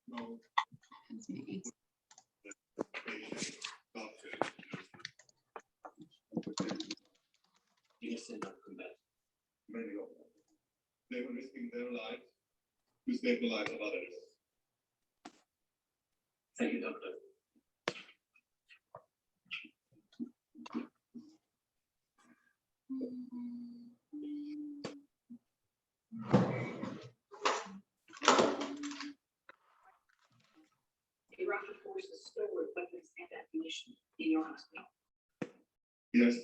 That's me. Innocent of combat. Many of them. They were risking their lives to save the lives of others. Thank you, Doctor. Iraqi forces still were weapons and ammunition in your hospital. Yes,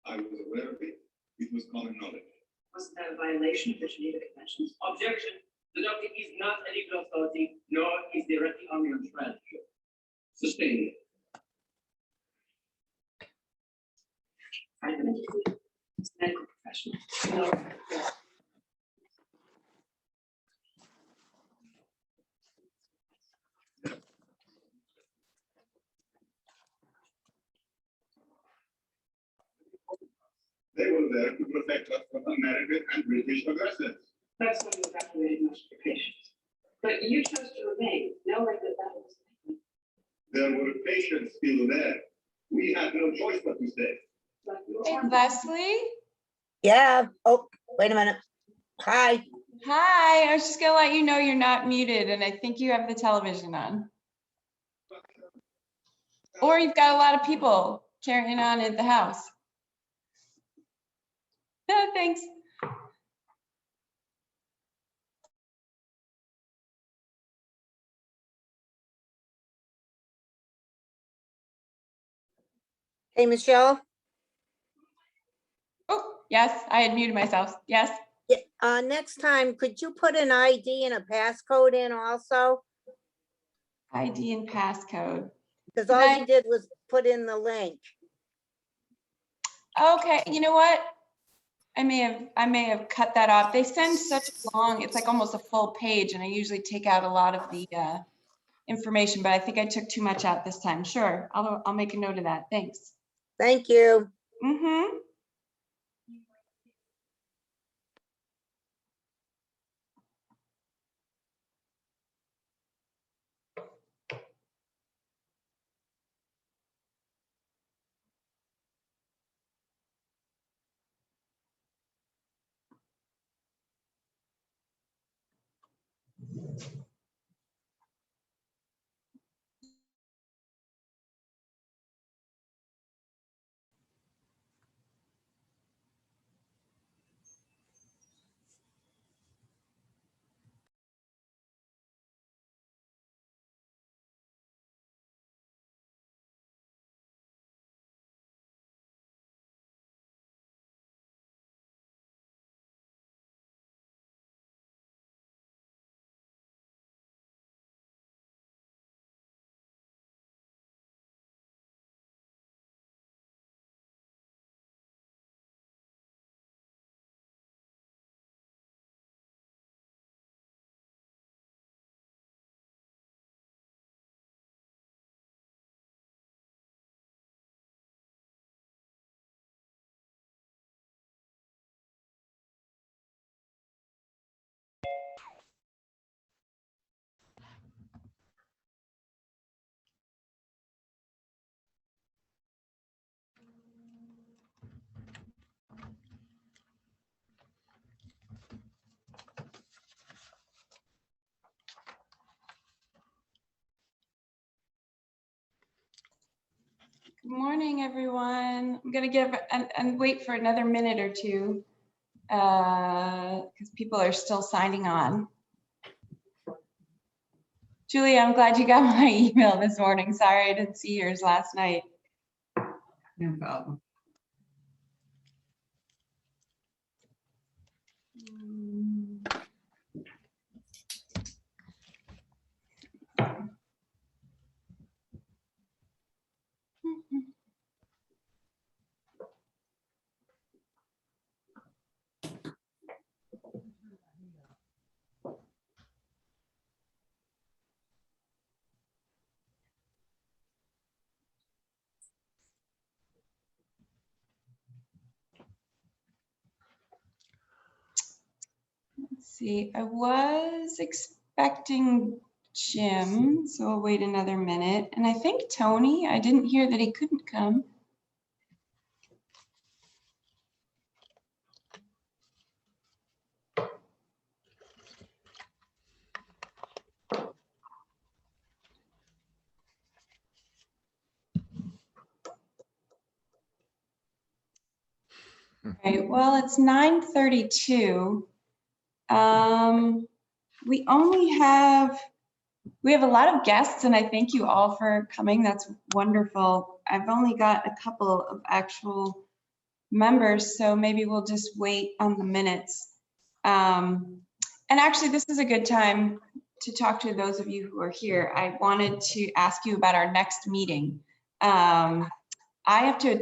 I was aware of it. It was common knowledge. Wasn't that a violation of the Geneva Conventions? Objection. The doctor is not a legal authority, nor is the Iraqi army on trial here. Sustained. It's a medical professional. No. They were there to protect us from American and British aggressors. That's when you evacuated most of your patients. But you chose to remain, knowing that that was likely. There were patients still there. We had no choice but to stay. Like your Hey, army. Leslie. Yeah. Oh, wait a minute. Hi. Hi. I was just gonna let you know you're not muted, and I think you have the television on. Or you've got a lot of people carrying on at the house. No, thanks. Hey, Michelle. Oh, yes, I had muted myself. Yes. Yeah, next time, could you put an ID and a passcode in also? ID and passcode. Because all Right. you did was put in the link. Okay, you know what? I may have cut that off. They send such long, it's like almost a full page, and I usually take out a lot of the information, but I think I took too much out this time. Sure, I'll make a note of that. Thanks. Thank you. Mm-hmm. Good morning, everyone. I'm gonna give and wait for another minute or two because people are still signing on. Julia, I'm glad you got my email this morning. Sorry, I didn't see yours last night. No problem. Let's see, I was expecting Jim, so we'll wait another minute. And I think Tony, I didn't hear that he couldn't come. Right, well, it's 9:32. We have a lot of guests, and I thank you all for coming. That's wonderful. I've only got a couple of actual members, so maybe we'll just wait on the minutes. And actually, this is a good time to talk to those of you who are here. I wanted to ask you about our next meeting. I have to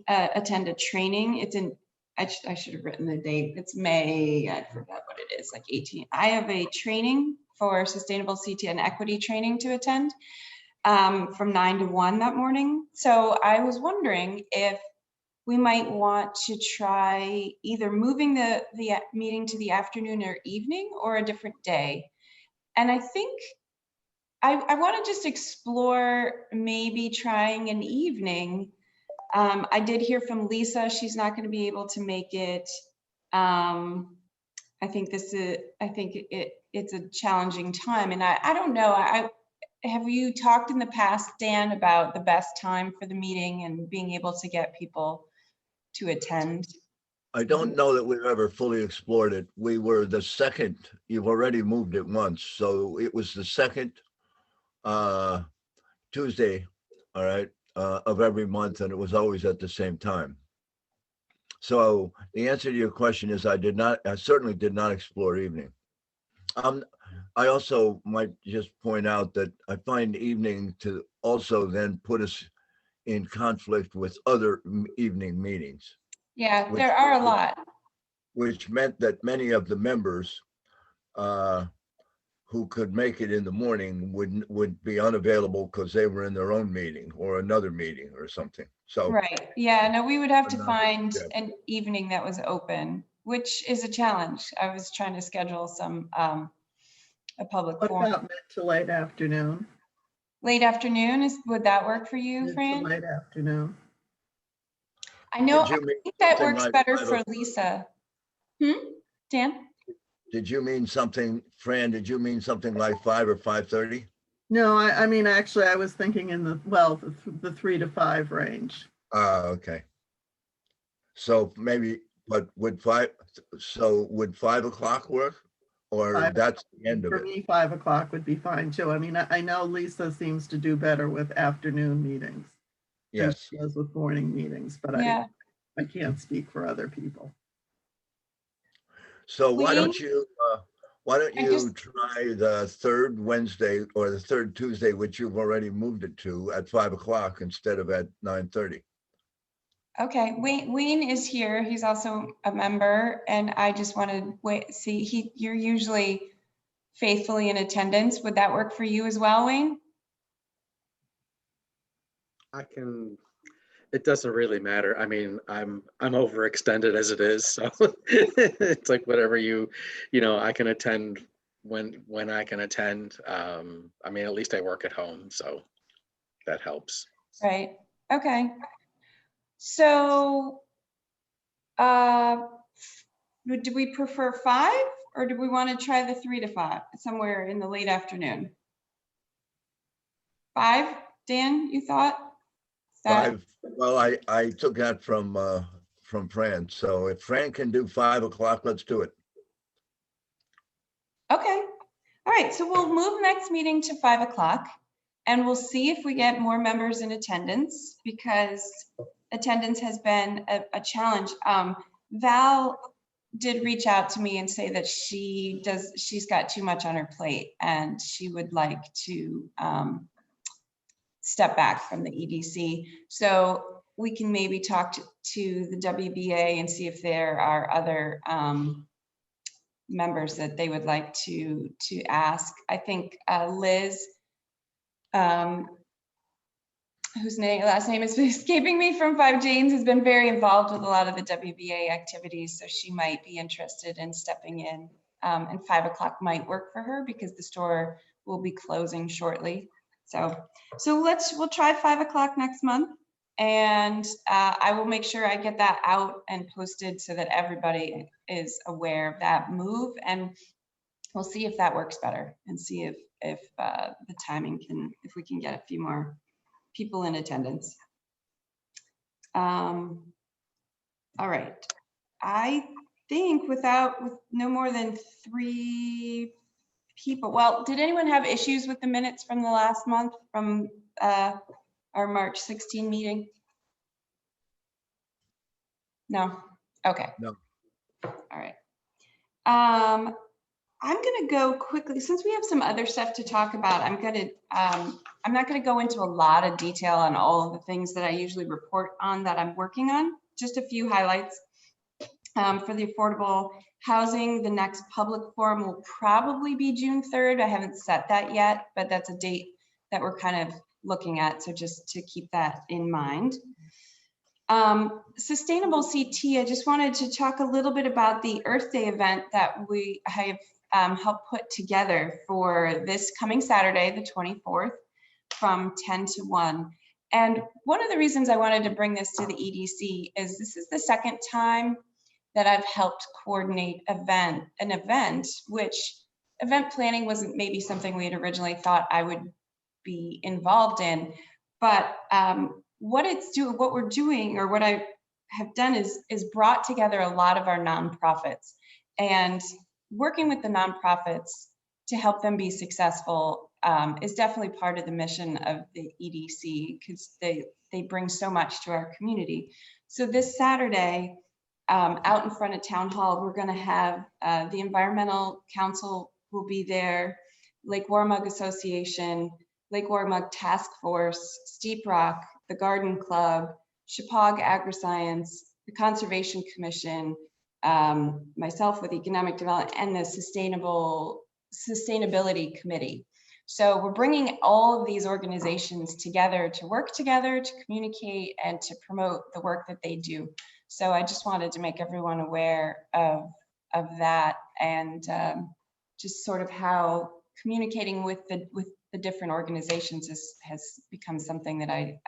attend a training. It's in, I should have written the date. It's May, I forgot what it is, like 18. I have a training for sustainable CT and equity training to attend from 9 to 1 that morning. So I was wondering if we might want to try either moving the meeting to the afternoon or evening or a different day. And I think I want to just explore maybe trying an evening. I did hear from Lisa, she's not going to be able to make it. I think it's a challenging time, and I don't know. Have you talked in the past, Dan, about the best time for the meeting and being able to get people to attend? I don't know that we've ever fully explored it. We were the second, you've already moved it once, so it was the second Tuesday, all right, of every month, and it was always at the same time. So the answer to your question is I certainly did not explore evening. I also might just point out that I find evening to also then put us in conflict with other evening meetings. Yeah, there are a lot. Which meant that many of the members who could make it in the morning would be unavailable because they were in their own meeting or another meeting or something. So Right, yeah, no, we would have to Enough, find yeah. an evening that was open, which is a challenge. I was trying to schedule some, a public What forum. about mid to late afternoon? Late afternoon, would that work for you, Mid to Fran? late afternoon. I know, Did you I mean think that something works like better 5 for o'clock? Lisa. Dan? Did you mean something, Fran, did you mean something like 5 or 5:30? No, I mean, actually, I was thinking in the 3 to 5 range. Okay. So maybe, but would 5 o'clock work? Or 5 that's the end of For it? me, 5 o'clock would be fine too. I mean, I know Lisa seems to do better with afternoon meetings. than Yes. she does with morning meetings, but Yeah, I can't speak for other people. So why don't Wayne? you try the third Wednesday or the third Tuesday, which you've already moved it to, at 5 o'clock instead of at 9:30? okay, Wayne is here. He's also a member, and I just want to see, you're usually faithfully in attendance. Would that work for you as well, Wayne? It doesn't really matter. I mean, I'm overextended as it is, so it's like whatever I can attend when I can attend. I mean, at least I work at home, so that helps. Right, okay. So, do we prefer 5 or do we want to try the 3 to 5 somewhere in the late afternoon? 5, Dan, you thought? That- 5, well, I took that from Fran. So if Fran can do 5 o'clock, let's do it. Okay, all right, so we'll move next meeting to 5 o'clock and we'll see if we get more members in attendance because attendance has been a challenge. Val did reach out to me and say that she's got too much on her plate and she would like to step back from the EDC. So we can maybe talk to the WBA and see if there are other members that they would like to ask. I think Liz, whose last name is escaping me from 5 Janes, has been very involved with a lot of the WBA activities, so she might be interested in stepping in. And 5 o'clock might work for her because the store will be closing shortly. So we'll try 5 o'clock next month, and I will make sure I get that out and posted so that everybody is aware of that move, and we'll see if that works better and see if the timing if we can get a few more people in attendance. All right. I think with no more than 3 people. Well, did anyone have issues with the minutes from the last month from our March 16 meeting? No? Okay. No. All right. I'm going to go quickly, since we have some other stuff to talk about. I'm not going to go into a lot of detail on all of the things that I usually report on that I'm working on. Just a few highlights. For the affordable housing, the next public forum will probably be June 3rd. I haven't set that yet, but that's a date that we're kind of looking at. So just to keep that in mind. Sustainable CT, I just wanted to talk a little bit about the Earth Day event that we have helped put together for this coming Saturday, the 24th, from 10 to 1. And one of the reasons I wanted to bring this to the EDC is this is the second time that I've helped coordinate an event, which event planning wasn't maybe something we had originally thought I would be involved in. But what we're doing, or what I have done is brought together a lot of our nonprofits, and working with the nonprofits to help them be successful is definitely part of the mission of the EDC, because they bring so much to our community. So this Saturday, out in front of Town Hall, we're going to have the Environmental Council will be there, Lake Warmug Association, Lake Warmug Task Force, Steep Rock, the Garden Club, Chippewa Agriscience, the Conservation Commission, myself with Economic Development, and the Sustainability Committee. So we're bringing all of these organizations together to work together, to communicate, and to promote the work that they do. So I just wanted to make everyone aware of that, and just sort of how communicating with the different organizations has become something that I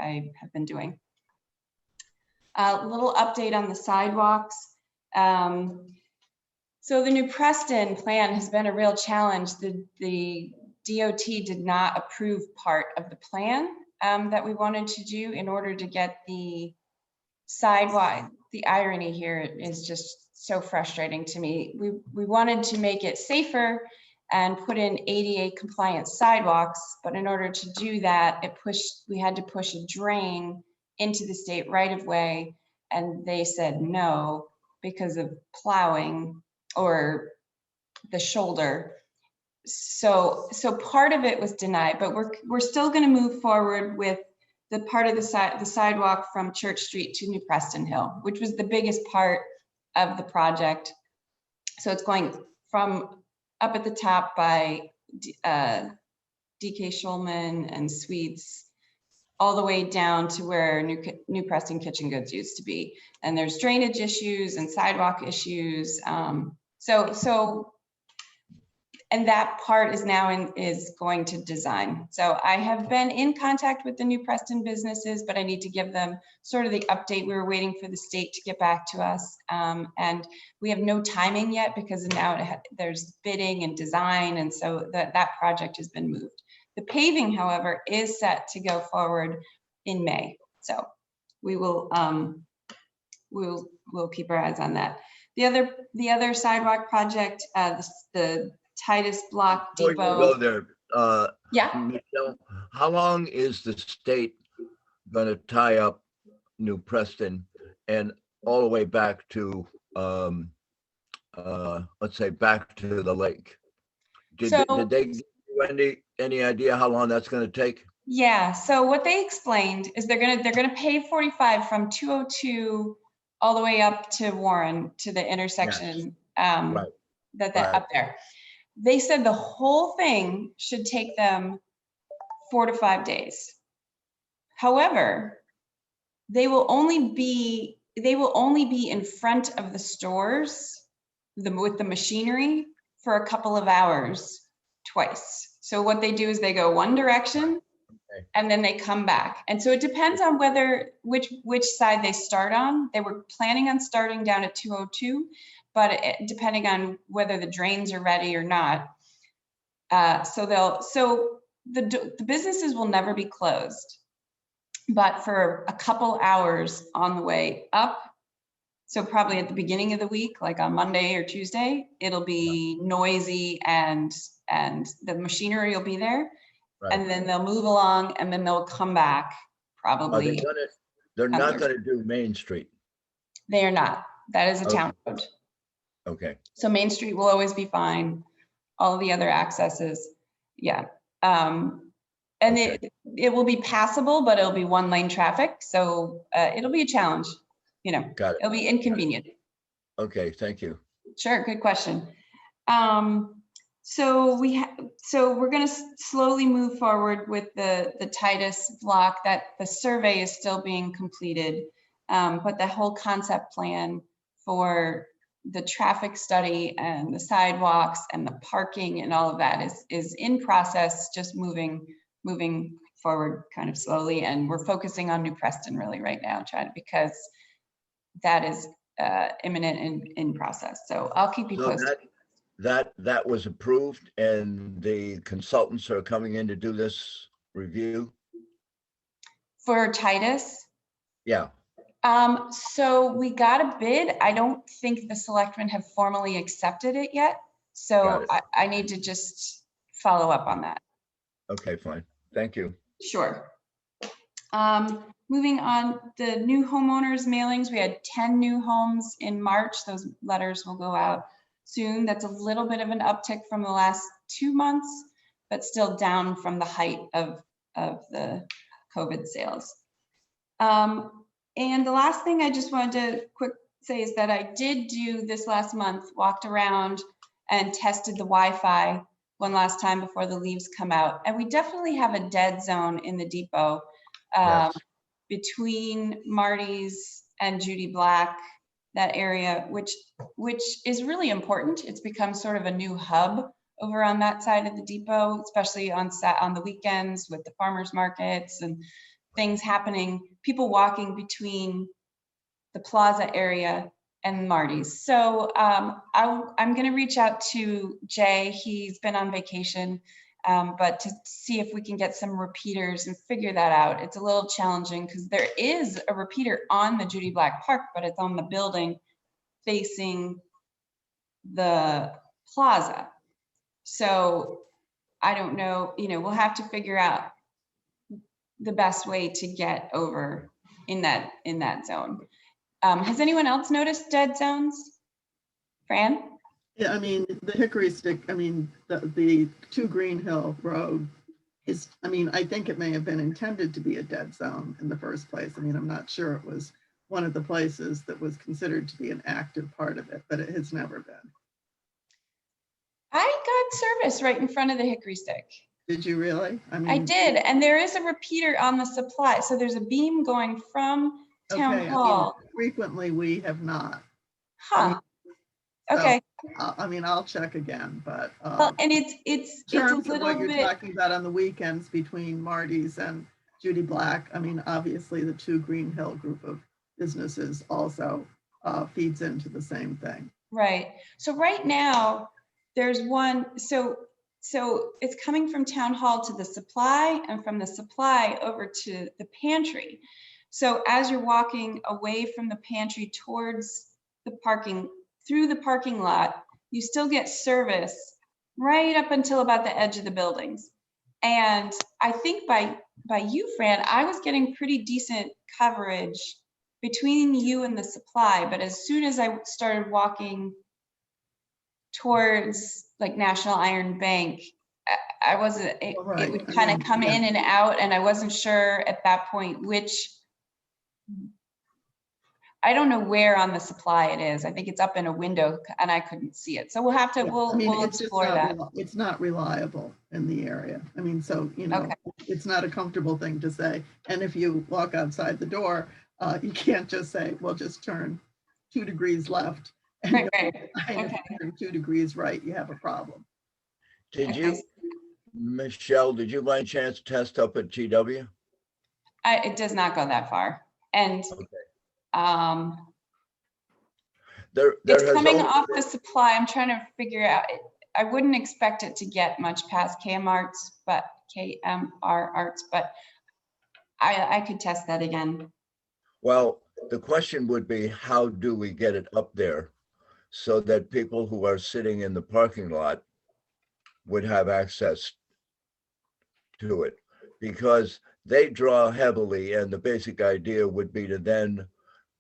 have been doing. A little update on the sidewalks. So the New Preston plan has been a real challenge. The DOT did not approve part of the plan that we wanted to do in order to get the sidewalk. The irony here is just so frustrating to me. We wanted to make it safer and put in ADA compliant sidewalks, but in order to do that, we had to push a drain into the state right of way, and they said no because of plowing or the shoulder. So part of it was denied, but we're still going to move forward with the part of the sidewalk from Church Street to New Preston Hill, which was the biggest part of the project. So it's going from up at the top by DK Schulman and Sweets, all the way down to where New Preston Kitchen Goods used to be. And there's drainage issues and sidewalk issues. And that part is now is going to design. So I have been in contact with the New Preston businesses, but I need to give them sort of the update. We were waiting for the state to get back to us. And we have no timing yet because now there's bidding and design. And so that project has been moved. The paving, however, is set to go forward in May. So we will, we'll keep our eyes on that. The other sidewalk project, the Titus Block Before Depot. you go there, Yeah. Michelle, how long is the state going to tie up New Preston and all the way back to, let's say, back to the lake? Did they give you any idea how long that's going to take? Yeah. So what they explained is they're gonna pave 45 from 202 all the way up to Warren to the intersection. Right. That up there. They said the whole thing should take them 4 to 5 days. However, they will only be in front of the stores with the machinery for a couple of hours twice. So what they do is they go one direction Okay. and then they come back. And so it depends on which side they start on. They were planning on starting down at 202, but depending on whether the drains are ready or not. So the businesses will never be closed, but for a couple hours on the way up. So probably at the beginning of the week, like on Monday or Tuesday, it'll be noisy and the machinery will be there. Right. And then they'll move along and then they'll come back Are probably. they're not Others. gonna do Main Street? They are not. That is a Okay. town road. Okay, So Main Street will always be fine. All of the other accesses, yeah. And Okay. it will be passable, but it'll be one lane traffic. So it'll be a challenge, got it. it'll be inconvenient. Okay, thank you. Sure, good question. So we're going to slowly move forward with the Titus block. That the survey is still being completed, but the whole concept plan for the traffic study and the sidewalks and the parking and all of that is in process, just moving forward kind of slowly. And we're focusing on New Preston really right now, because that is imminent and in process. So I'll keep you So posted. that was approved and the consultants are coming in to do this review? For Titus, Yeah, so we got a bid. I don't think the selectmen have formally accepted it yet. So Got it. I need to just follow up on that. okay, fine. Thank you. Sure. Moving on, the new homeowners mailings, we had 10 new homes in March. Those letters will go out soon. That's a little bit of an uptick from the last 2 months, but still down from the height of the COVID sales. And the last thing I just wanted to quick say is that I did do this last month, walked around and tested the Wi-Fi one last time before the leaves come out. And we definitely have a dead zone in the depot Yes. between Marty's and Judy Black, that area, which is really important. It's become sort of a new hub over on that side of the depot, especially on the weekends with the farmers markets and things happening, people walking between the plaza area and Marty's. So I'm going to reach out to Jay. He's been on vacation, but to see if we can get some repeaters and figure that out. It's a little challenging because there is a repeater on the Judy Black Park, but it's on the building facing the plaza. So I don't know, we'll have to figure out the best way to get over in that zone. Has anyone else noticed dead zones? Fran? Yeah, I mean, the Hickory Stick, I mean, the 2 Green Hill Road is, I mean, I think it may have been intended to be a dead zone in the first place. I mean, I'm not sure it was one of the places that was considered to be an active part of it, but it has never been. I got service right in front of the Hickory Stick. Did you really? I did, and there is a repeater on the supply. So there's a beam going from Town Okay, Hall. I mean, frequently we have not. Huh. So, Okay. I mean, I'll check again, but Well, and it's in a terms of little what you're bit. talking about on the weekends between Marty's and Judy Black, I mean, obviously the 2 Green Hill group of businesses also feeds into the same thing. Right. So right now there's one. So it's coming from Town Hall to the supply and from the supply over to the pantry. So as you're walking away from the pantry towards the parking, through the parking lot, you still get service right up until about the edge of the buildings. And I think by you, Fran, I was getting pretty decent coverage between you and the supply. But as soon as I started walking towards like National Iron Bank, I wasn't, it would kind of come in and out, and I wasn't sure at that point I don't know where on the supply it is. I think it's up in a window and I couldn't see it. So we'll have to, we'll explore that. It's not reliable in the area. I mean, so, okay. It's not a comfortable thing to say. And if you walk outside the door, you can't just say, well, just turn 2 degrees left. And right. If you turn 2 degrees right, you have a problem. Did you Michelle, did you by any chance test up at GW? It does not go that far. And Okay. There it's has coming only, off the supply. I'm trying to figure out, I wouldn't expect it to get much past KMR Arts, but I could test that again. well, the question would be, how do we get it up there so that people who are sitting in the parking lot would have access to it? Because they draw heavily, and the basic idea would be to then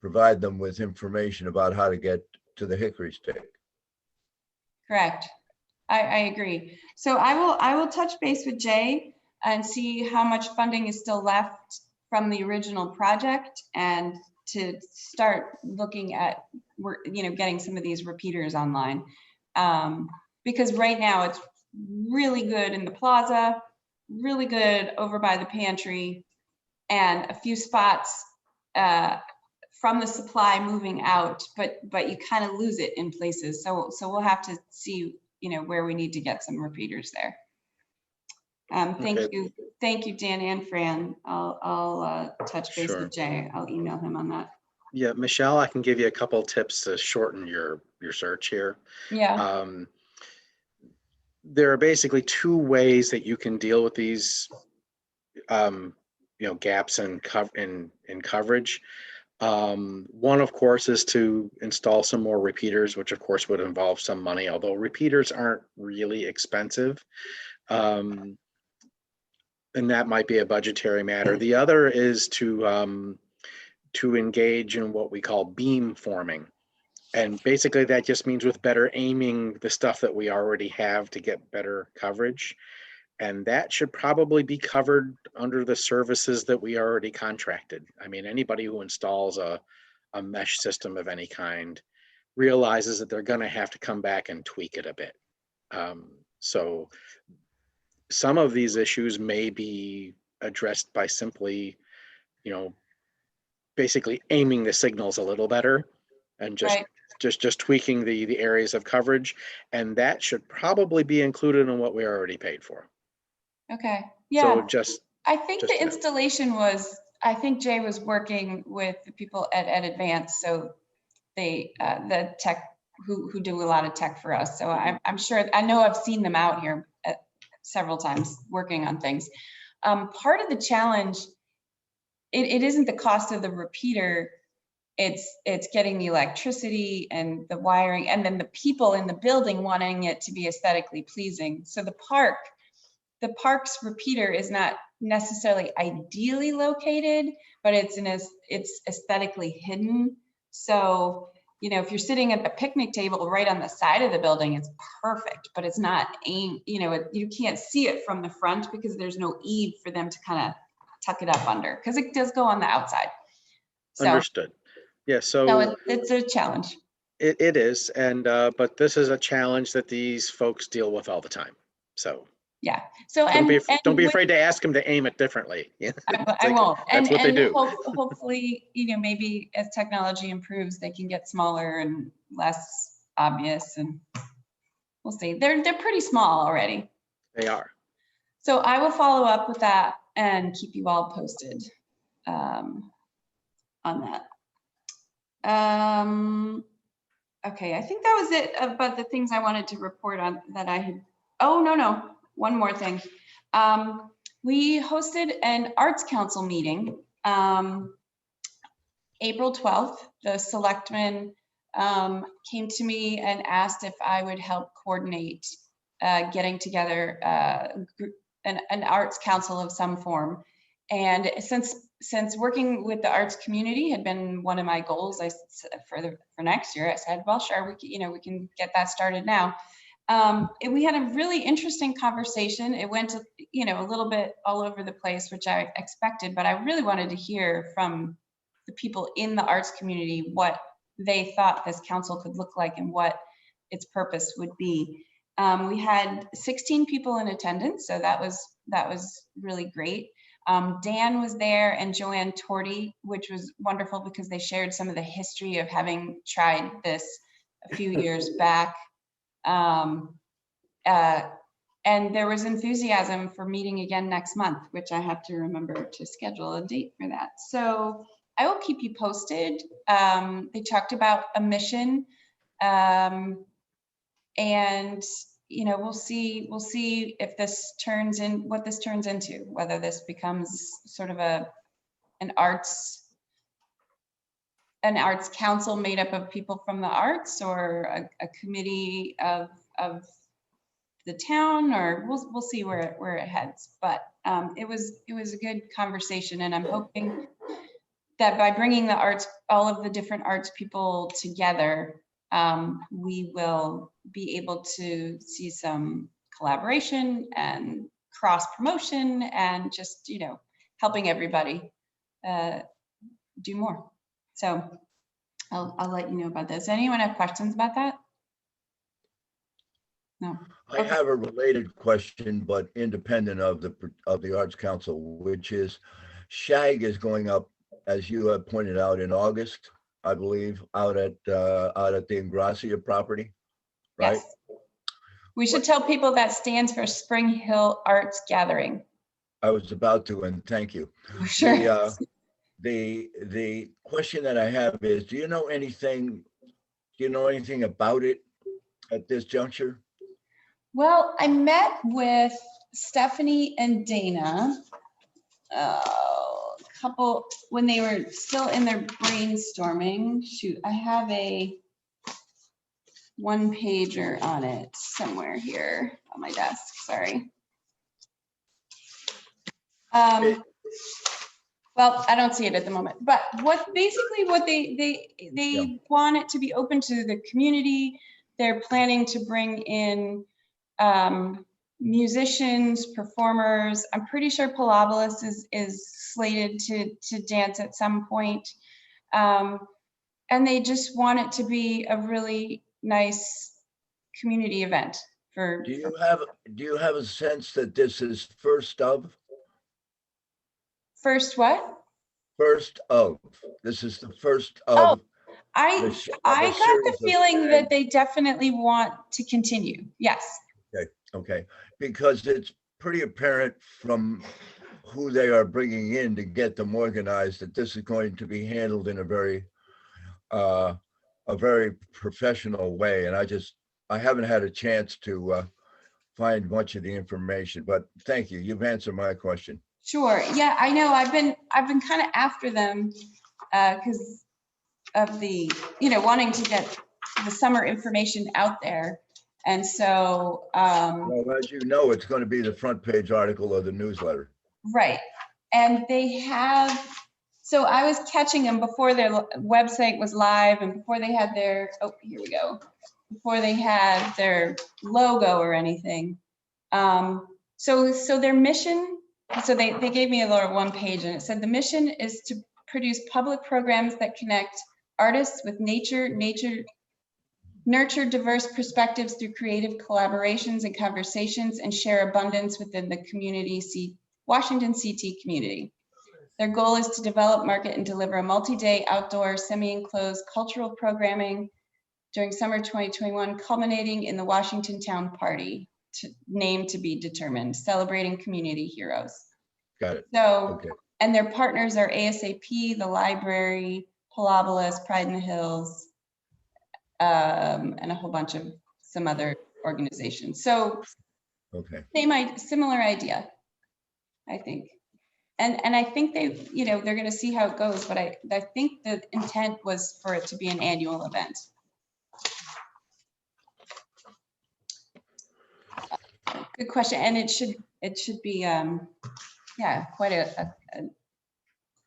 provide them with information about how to get to the Hickory Stick. Correct. I agree. So I will touch base with Jay and see how much funding is still left from the original project, and to start looking at, getting some of these repeaters online. Because right now it's really good in the plaza, really good over by the pantry, and a few spots from the supply moving out, but you kind of lose it in places. So we'll have to see, where we need to get some repeaters there. Thank you, Dan and Fran. I'll touch base Sure. with Jay. I'll email him on that. Yeah, Michelle, I can give you a couple tips to shorten your search here. Yeah. There are basically two ways that you can deal with these, gaps in coverage. One, of course, is to install some more repeaters, which of course would involve some money, although repeaters aren't really expensive. And that might be a budgetary matter. The other is to engage in what we call beam forming. And basically that just means with better aiming the stuff that we already have to get better coverage. And that should probably be covered under the services that we already contracted. I mean, anybody who installs a mesh system of any kind realizes that they're going to have to come back and tweak it a bit. So some of these issues may be addressed by simply, basically aiming the signals a little better and just tweaking the areas of coverage. And that should probably be included in what we already paid for. Okay. Yeah. So I think the that. installation was, I think Jay was working with the people at Advance. So they, the tech who do a lot of tech for us. So I'm sure, I know I've seen them out here several times working on things. Part of the challenge, it isn't the cost of the repeater. It's getting the electricity and the wiring, and then the people in the building wanting it to be aesthetically pleasing. So the park's repeater is not necessarily ideally located, but it's aesthetically hidden. So, if you're sitting at the picnic table right on the side of the building, it's perfect, but it's not aimed, you can't see it from the front because there's no eave for them to kind of tuck it up under, because it does go on the outside. So, understood. Yeah, so it's a challenge. It is, and but this is a challenge that these folks deal with all the time. So yeah. So don't be afraid to ask them to aim it differently. I won't. That's what they do. Hopefully, maybe as technology improves, they can get smaller and less obvious, and we'll see. They're pretty small already. They are. So I will follow up with that and keep you all posted on that. Okay, I think that was it about the things I wanted to report on that I had. Oh, no, one more thing. We hosted an Arts Council meeting, April 12th. The selectmen came to me and asked if I would help coordinate getting together an Arts Council of some form. And since working with the arts community had been one of my goals, for next year, I said, well, sure, we can get that started now. We had a really interesting conversation. It went, a little bit all over the place, which I expected, but I really wanted to hear from the people in the arts community what they thought this council could look like and what its purpose would be. We had 16 people in attendance, so that was really great. Dan was there and Joanne Torty, which was wonderful because they shared some of the history of having tried this a few years back. And there was enthusiasm for meeting again next month, which I have to remember to schedule a date for that. So I will keep you posted. They talked about a mission, and we'll see if this turns in what this turns into, whether this becomes sort of an arts council made up of people from the arts, or a committee of the town, or we'll see where it heads. But it was a good conversation, and I'm hoping that by bringing the arts, all of the different arts people together, we will be able to see some collaboration and cross promotion, and just helping everybody do more. So I'll let you know about this. Anyone have questions about that? No. I have a related question, but independent of the Arts Council, which is SHAG is going up, as you have pointed out, in August, I believe, out at the Ingracia property, right? Yes. We should tell people that stands for Spring Hill Arts Gathering. I was about to, and thank you. Sure. The question that I have is, do you know anything about it at this juncture? Well, I met with Stephanie and Dana when they were still in their brainstorming. Shoot, I have a one pager on it somewhere here on my desk. Sorry. Well, I don't see it at the moment, but what they want it to be open to the community. They're planning to bring in musicians, performers. I'm pretty sure Pilabolus is slated to dance at some point. And they just want it to be a really nice community event for. Do you have a sense that this is first of? First what? First of. This is the first Oh, of. I got the feeling that they definitely want to continue. Yes. Okay, because it's pretty apparent from who they are bringing in to get them organized that this is going to be handled in a very professional way. And I haven't had a chance to find much of the information, but thank you. You've answered my question. Sure. Yeah, I know. I've been kind of after them because of the, wanting to get the summer information out there. And so, well, as you know, it's going to be the front page article of the newsletter. Right. And they have, so I was catching them before their website was live and before they had their, here we go, before they had their logo or anything. So their mission, so they gave me a little one page, and it said the mission is to produce public programs that connect artists with nurture diverse perspectives through creative collaborations and conversations, and share abundance within the Washington CT community. Their goal is to develop, market, and deliver a multi-day outdoor, semi-enclosed cultural programming during summer 2021, culminating in the Washington Town Party, name to be determined, celebrating community heroes. Got it. So, okay. And their partners are ASAP, the library, Pilabolus, Pride in the Hills, and a whole bunch of some other organizations. So Okay. Similar idea, I think. And I think they're going to see how it goes, but I think the intent was for it to be an annual event. Good question. And it should be, yeah, quite a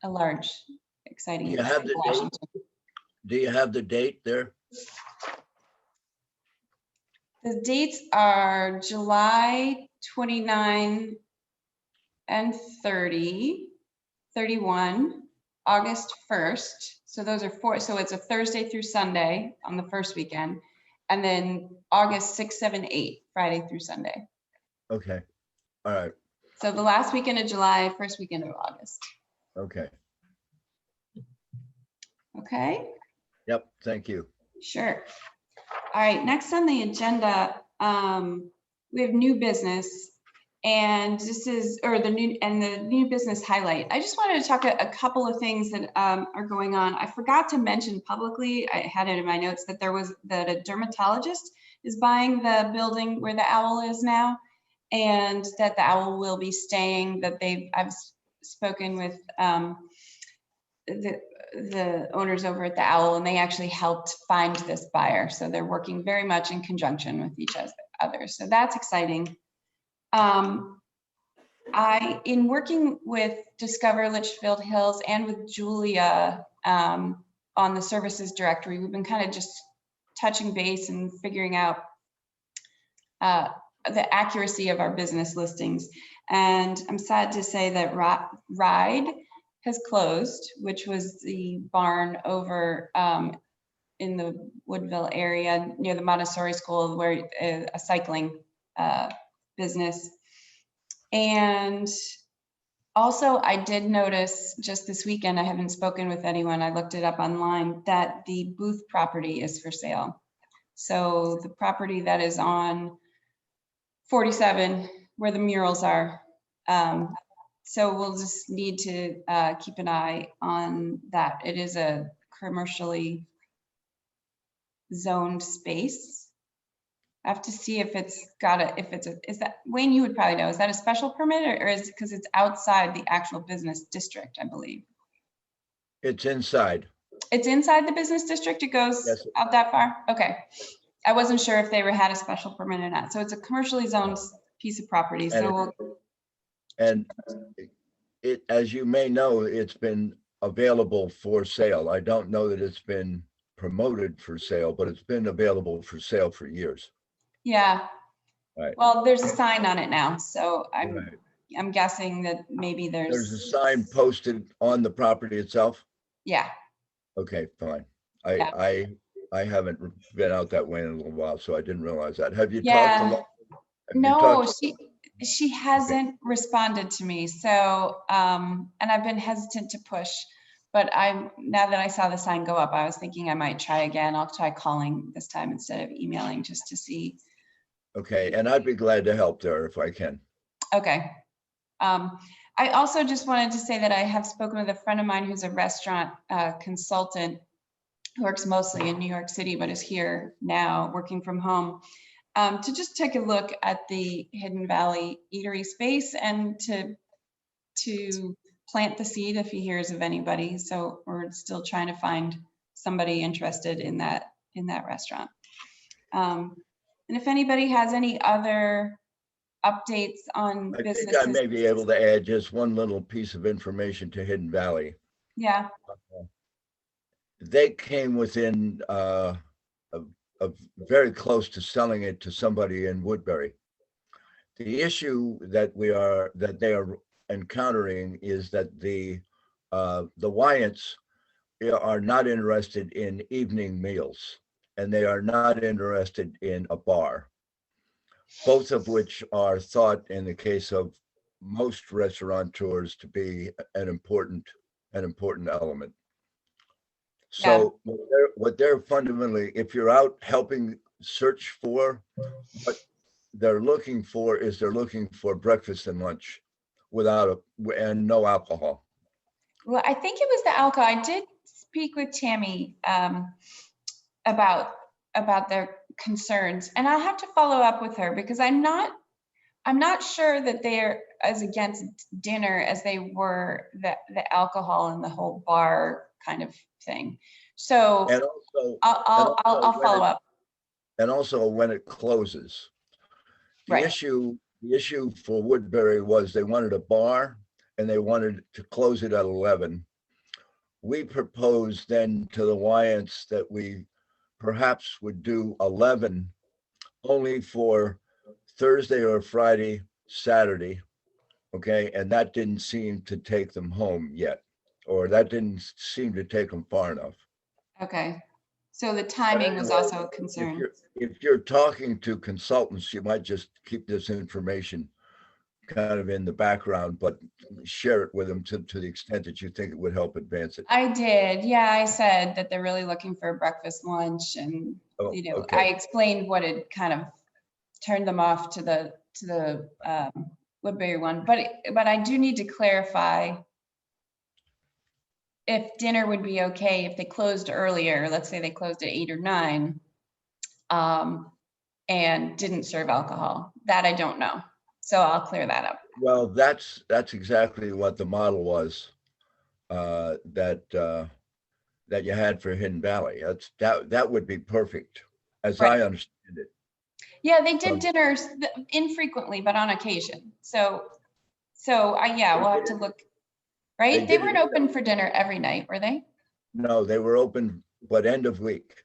large, exciting Do you event have in the Washington. date? Do you have the date there? The dates are July 29 and 30, 31, August 1st. So those are four. So it's a Thursday through Sunday on the first weekend. And then August 6, 7, 8, Friday through Sunday. Okay. All right. So the last weekend of July, first weekend of August. Okay. Okay. Yep. Thank you. Sure. All right, next on the agenda, we have new business. And this is, or the new business highlight. I just wanted to talk a couple of things that are going on. I forgot to mention publicly, I had it in my notes, that that a dermatologist is buying the building where the owl is now, and that the owl will be staying, I've spoken with the owners over at the owl, and they actually helped find this buyer. So they're working very much in conjunction with each other. So that's exciting. In working with Discover Litchfield Hills and with Julia on the services directory, we've been kind of just touching base and figuring out the accuracy of our business listings. And I'm sad to say that Ride has closed, which was the barn over in the Woodville area near the Montessori school, where a cycling business. And also I did notice just this weekend, I haven't spoken with anyone, I looked it up online, that the Booth property is for sale. So the property that is on 47 where the murals are. So we'll just need to keep an eye on that. It is a commercially zoned space. I have to see if it's got is that, Wayne, you would probably know, is that a special permit or is it because it's outside the actual business district, I believe? It's inside. It's inside the business district? It goes Yes. out that far? Okay. I wasn't sure if they had a special permit or not. So it's a commercially zoned piece of property. So And it, as you may know, it's been available for sale. I don't know that it's been promoted for sale, but it's been available for sale for years. yeah. Right. Well, there's a sign on it now. So Right. I'm guessing that maybe There's a sign posted on the property itself. Yeah. Okay, fine. Yeah. I haven't been out that way in a little while, so I didn't realize that. Have you Yeah. talked to? Have you No, talked- she hasn't responded to me. So, and I've been hesitant to push, but now that I saw the sign go up, I was thinking I might try again. I'll try calling this time instead of emailing just to see. Okay, and I'd be glad to help there if I can. Okay. I also just wanted to say that I have spoken with a friend of mine who's a restaurant consultant who works mostly in New York City, but is here now working from home, to just take a look at the Hidden Valley eatery space and to plant the seed if he hears of anybody. So we're still trying to find somebody interested in that restaurant. And if anybody has any other updates on I think businesses. I may be able to add just one little piece of information to Hidden Valley. Yeah. They came within of very close to selling it to somebody in Woodbury. The issue that they are encountering is that the Wyants are not interested in evening meals, and they are not interested in a bar, both of which are thought in the case of most restaurateurs to be an important element. So what they're fundamentally, if you're out helping search for, what they're looking for is breakfast and lunch and no alcohol. Well, I think it was the alcohol. I did speak with Tammy about their concerns, and I'll have to follow up with her because I'm not sure that they're as against dinner as they were the alcohol and the whole bar kind of thing. So And also, I'll follow up. And also when it closes. The Right. issue for Woodbury was they wanted a bar and they wanted to close it at 11. We proposed then to the Wyants that we perhaps would do 11 only for Thursday or Friday, Saturday. Okay, and that didn't seem to take them home yet, or that didn't seem to take them far enough. Okay. So the timing was also a concern. If you're talking to consultants, you might just keep this information kind of in the background, but share it with them to the extent that you think it would help advance it. I did. Yeah, I said that they're really looking for a breakfast, lunch, and Oh, you know, okay. I explained what had kind of turned them off to the Woodbury one, but I do need to clarify if dinner would be okay if they closed earlier. Let's say they closed at 8 or 9, and didn't serve alcohol. That I don't know, so I'll clear that up. Well, that's exactly what the model was, that you had for Hidden Valley. That would be perfect, as I Right. understand it. Yeah, they did dinners infrequently, but on occasion. So we'll have to look, right? They They did weren't it- open for dinner every night, were they? No, they were open, but end of week,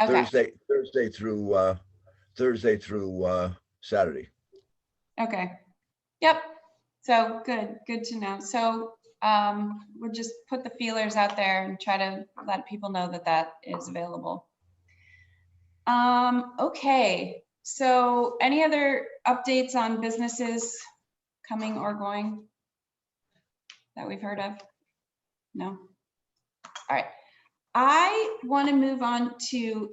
Okay, Thursday through Saturday. okay. Yep. So good to know. So we'll just put the feelers out there and try to let people know that that is available. Okay, so any other updates on businesses coming or going that we've heard of? No? All right. I want to move on to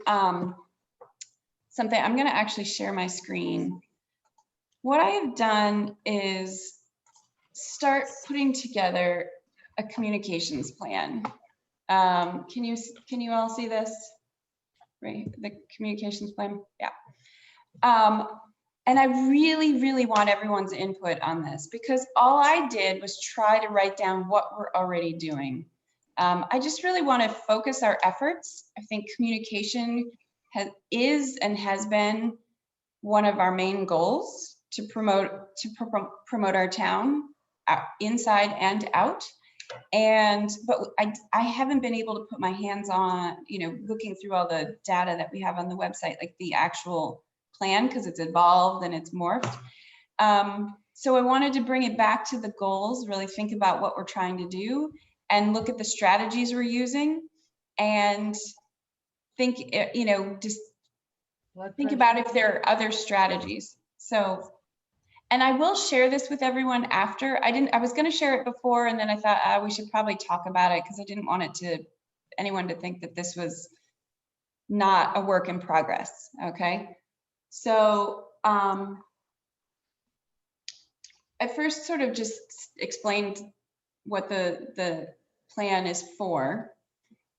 something. I'm going to actually share my screen. What I have done is start putting together a communications plan. Can you all see this? Right, the communications plan, yeah. And I really, really want everyone's input on this, because all I did was try to write down what we're already doing. I just really want to focus our efforts. I think communication is and has been one of our main goals to promote our town inside and out. But I haven't been able to put my hands on, looking through all the data that we have on the website, like the actual plan, because it's evolved and it's morphed. So I wanted to bring it back to the goals, really think about what we're trying to do and look at the strategies we're using, and think, just think about if there are other strategies. So, and I will share this with everyone after. I was going to share it before, and then I thought we should probably talk about it, because I didn't want anyone to think that this was not a work in progress. Okay. So I first sort of just explained what the plan is for.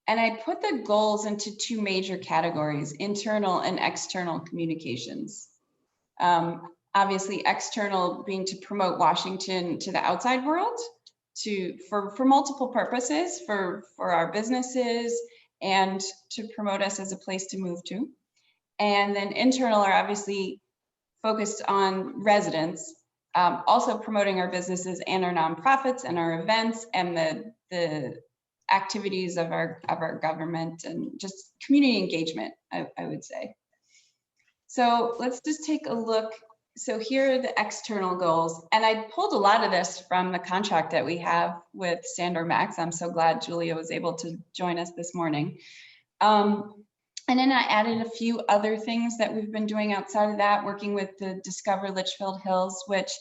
And I put the goals into 2 major categories: internal and external communications. Obviously, external being to promote Washington to the outside world, for multiple purposes, for our businesses, and to promote us as a place to move to. And then internal are obviously focused on residents, also promoting our businesses and our nonprofits and our events and the activities of our government, and just community engagement, I would say. So let's just take a look. So here are the external goals, and I pulled a lot of this from the contract that we have with Sandor Max. I'm so glad Julia was able to join us this morning. And then I added a few other things that we've been doing outside of that, working with the Discover Litchfield Hills, which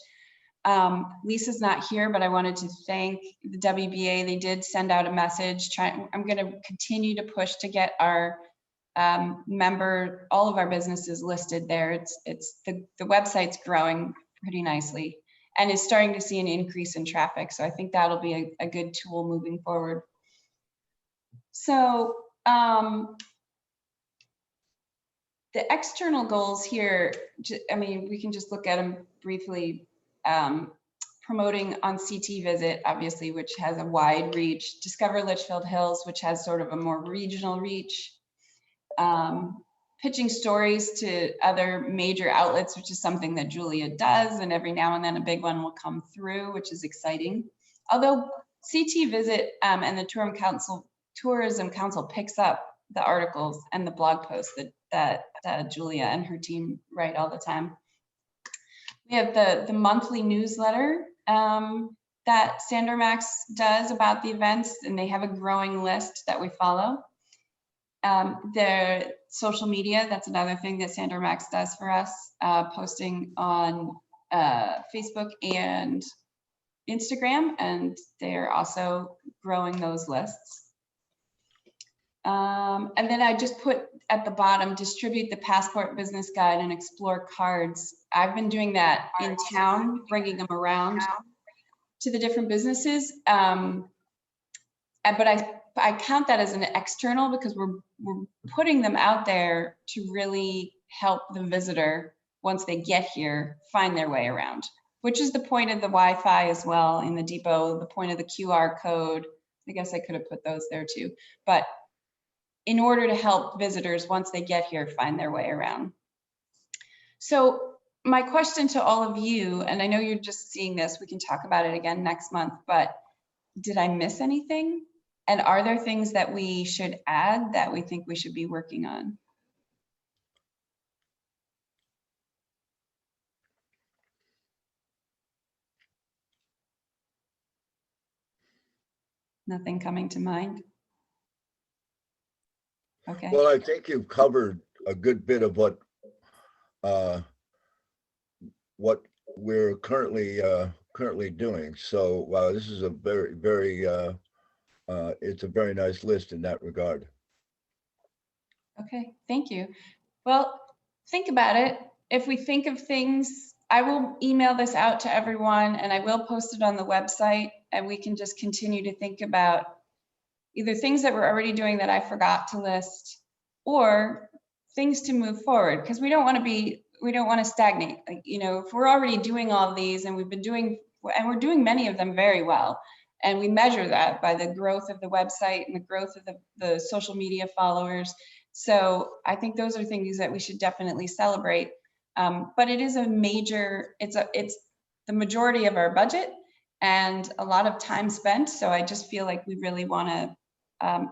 Lisa's not here, but I wanted to thank the WBA. They did send out a message. I'm going to continue to push to get our all of our businesses listed there. It's the website's growing pretty nicely and is starting to see an increase in traffic. So I think that'll be a good tool moving forward. So the external goals here, we can just look at them briefly. Promoting on CT Visit, obviously, which has a wide reach. Discover Litchfield Hills, which has sort of a more regional reach. Pitching stories to other major outlets, which is something that Julia does, and every now and then a big one will come through, which is exciting. Although CT Visit and the Tourism Council picks up the articles and the blog posts that Julia and her team write all the time. We have the monthly newsletter that Sandor Max does about the events, and they have a growing list that we follow. Their social media, that's another thing that Sandor Max does for us, posting on Facebook and Instagram, and they're also growing those lists. And then I just put at the bottom, distribute the passport business guide and explore cards. I've been doing that in town, bringing them around to the different businesses. But I count that as an external because we're putting them out there to really help the visitor once they get here, find their way around, which is the point of the Wi-Fi as well in the depot, the point of the QR code. I guess I could have put those there too, but in order to help visitors once they get here, find their way around. So my question to all of you, and I know you're just seeing this, we can talk about it again next month, but did I miss anything? And are there things that we should add that we think we should be working on? Nothing coming to mind? Okay. Well, I think you've covered a good bit of what we're currently doing. So this is a very it's a very nice list in that regard. Okay, thank you. Well, think about it. If we think of things, I will email this out to everyone and I will post it on the website, and we can just continue to think about either things that we're already doing that I forgot to list or things to move forward, because we don't want to stagnate. Like, you know, if we're already doing all these and we're doing many of them very well, and we measure that by the growth of the website and the growth of the social media followers. So I think those are things that we should definitely celebrate. But it is it's the majority of our budget and a lot of time spent. So I just feel like we really want to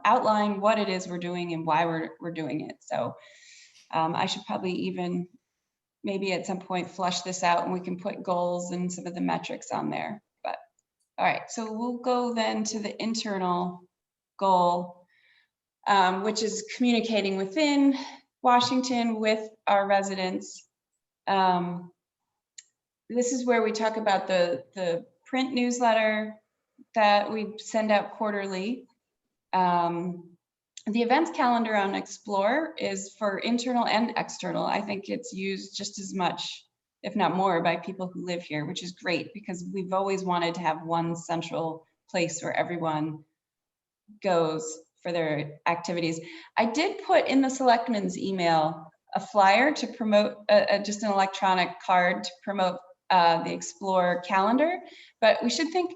outline what it is we're doing and why we're doing it. So I should probably even maybe at some point flush this out and we can put goals and some of the metrics on there. But all right, so we'll go then to the internal goal, which is communicating within Washington with our residents. This is where we talk about the print newsletter that we send out quarterly. The events calendar on Explore is for internal and external. I think it's used just as much, if not more, by people who live here, which is great because we've always wanted to have one central place where everyone goes for their activities. I did put in the selectmen's email a flyer to promote, just an electronic card to promote the Explore calendar, but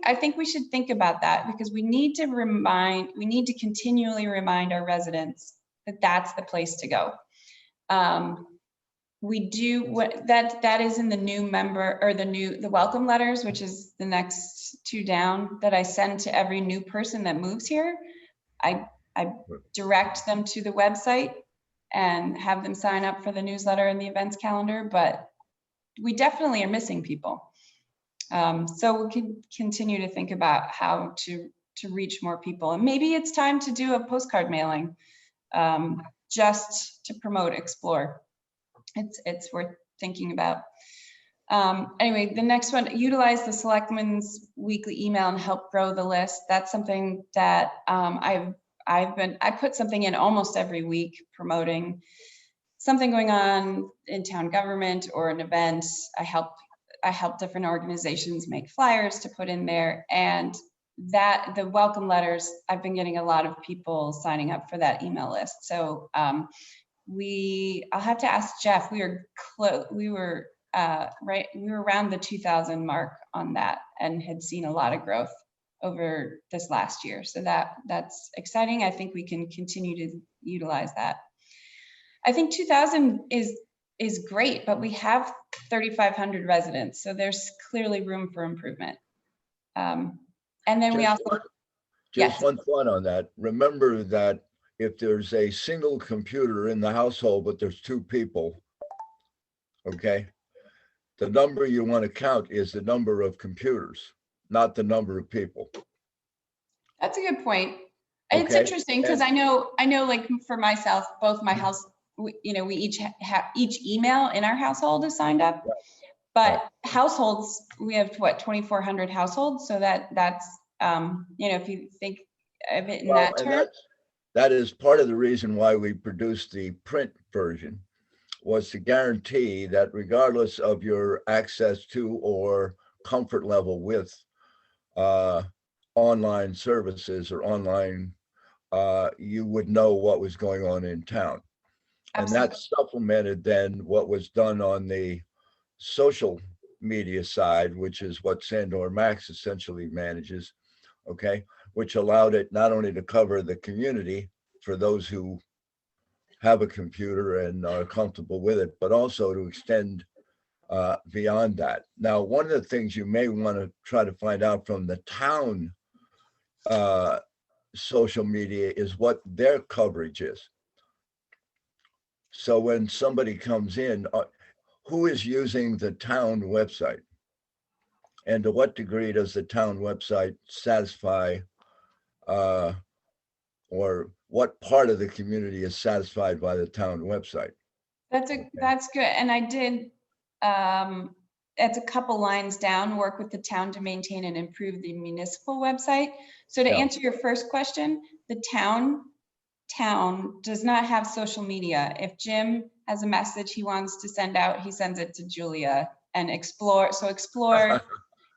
I think we should think about that because we need to continually remind our residents that that's the place to go. We do that is in the new member or the welcome letters, which is the next two down, that I send to every new person that moves here. I direct them to the website and have them sign up for the newsletter and the events calendar, but we definitely are missing people. So we can continue to think about how to reach more people. And maybe it's time to do a postcard mailing just to promote Explore. It's worth thinking about. Anyway, the next one, utilize the selectmen's weekly email and help grow the list. That's something that I put something in almost every week promoting something going on in town government or an event. I help different organizations make flyers to put in there, and that the welcome letters, I've been getting a lot of people signing up for that email list. So I'll have to ask Jeff. We were around the 2,000 mark on that and had seen a lot of growth over this last year. So that's exciting. I think we can continue to utilize that. I think 2,000 is great, but we have 3,500 residents, so there's clearly room for improvement. And then we also Just one thought on that. Remember that if there's a single computer in the household, but there's two people, okay, the number you want to count is the number of computers, not the number of people. That's a good point. It's Okay. interesting because I know like for myself, both my house, we each have each email in our household is signed up, but households, we have what, 2,400 households. So that's, if you think of it in that term. that is part of the reason why we produced the print version, was to guarantee that regardless of your access to or comfort level with online services or online, you would know what was going on in town. And that supplemented then what was done on the social media side, which is what Sandor Max essentially manages, okay, which allowed it not only to cover the community for those who have a computer and are comfortable with it, but also to extend beyond that. Now, one of the things you may want to try to find out from the town social media is what their coverage is. So when somebody comes in, who is using the town website? And to what degree does the town website satisfy, or what part of the community is satisfied by the town website? That's good. And I did, it's a couple lines down, work with the town to maintain and improve the municipal website. So to Yeah. answer your first question, the town does not have social media. If Jim has a message he wants to send out, he sends it to Julia and Explore. So Explore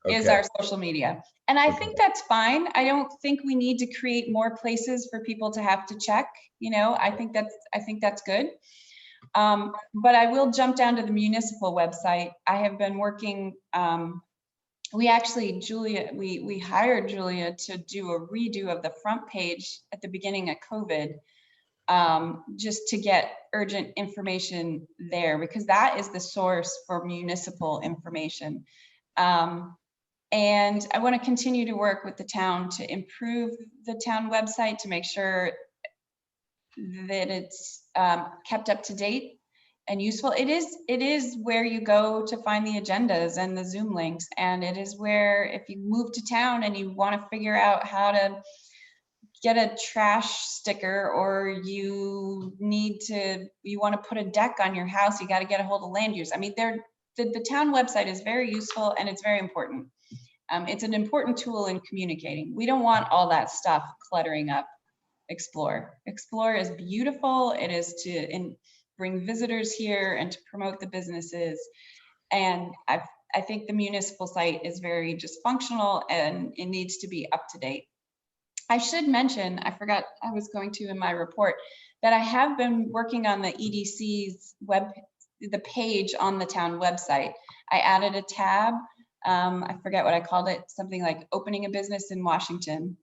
is Okay. our social media. And I think that's fine. I don't think we need to create more places for people to have to check. You know, I think that's good. But I will jump down to the municipal website. I have been working, we actually, we hired Julia to do a redo of the front page at the beginning of COVID, just to get urgent information there, because that is the source for municipal information. And I want to continue to work with the town to improve the town website to make sure that it's kept up to date and useful. It is where you go to find the agendas and the Zoom links. And it is where, if you move to town and you want to figure out how to get a trash sticker, or you want to put a deck on your house, you got to get a hold of land use. I mean, the town website is very useful and it's very important. It's an important tool in communicating. We don't want all that stuff cluttering up Explore. Explore is beautiful. It is to bring visitors here and to promote the businesses. And I think the municipal site is very dysfunctional and it needs to be up to date. I should mention, I forgot I was going to in my report, that I have been working on the EDC's the page on the town website. I added a tab. I forget what I called it, something like opening a business in Washington,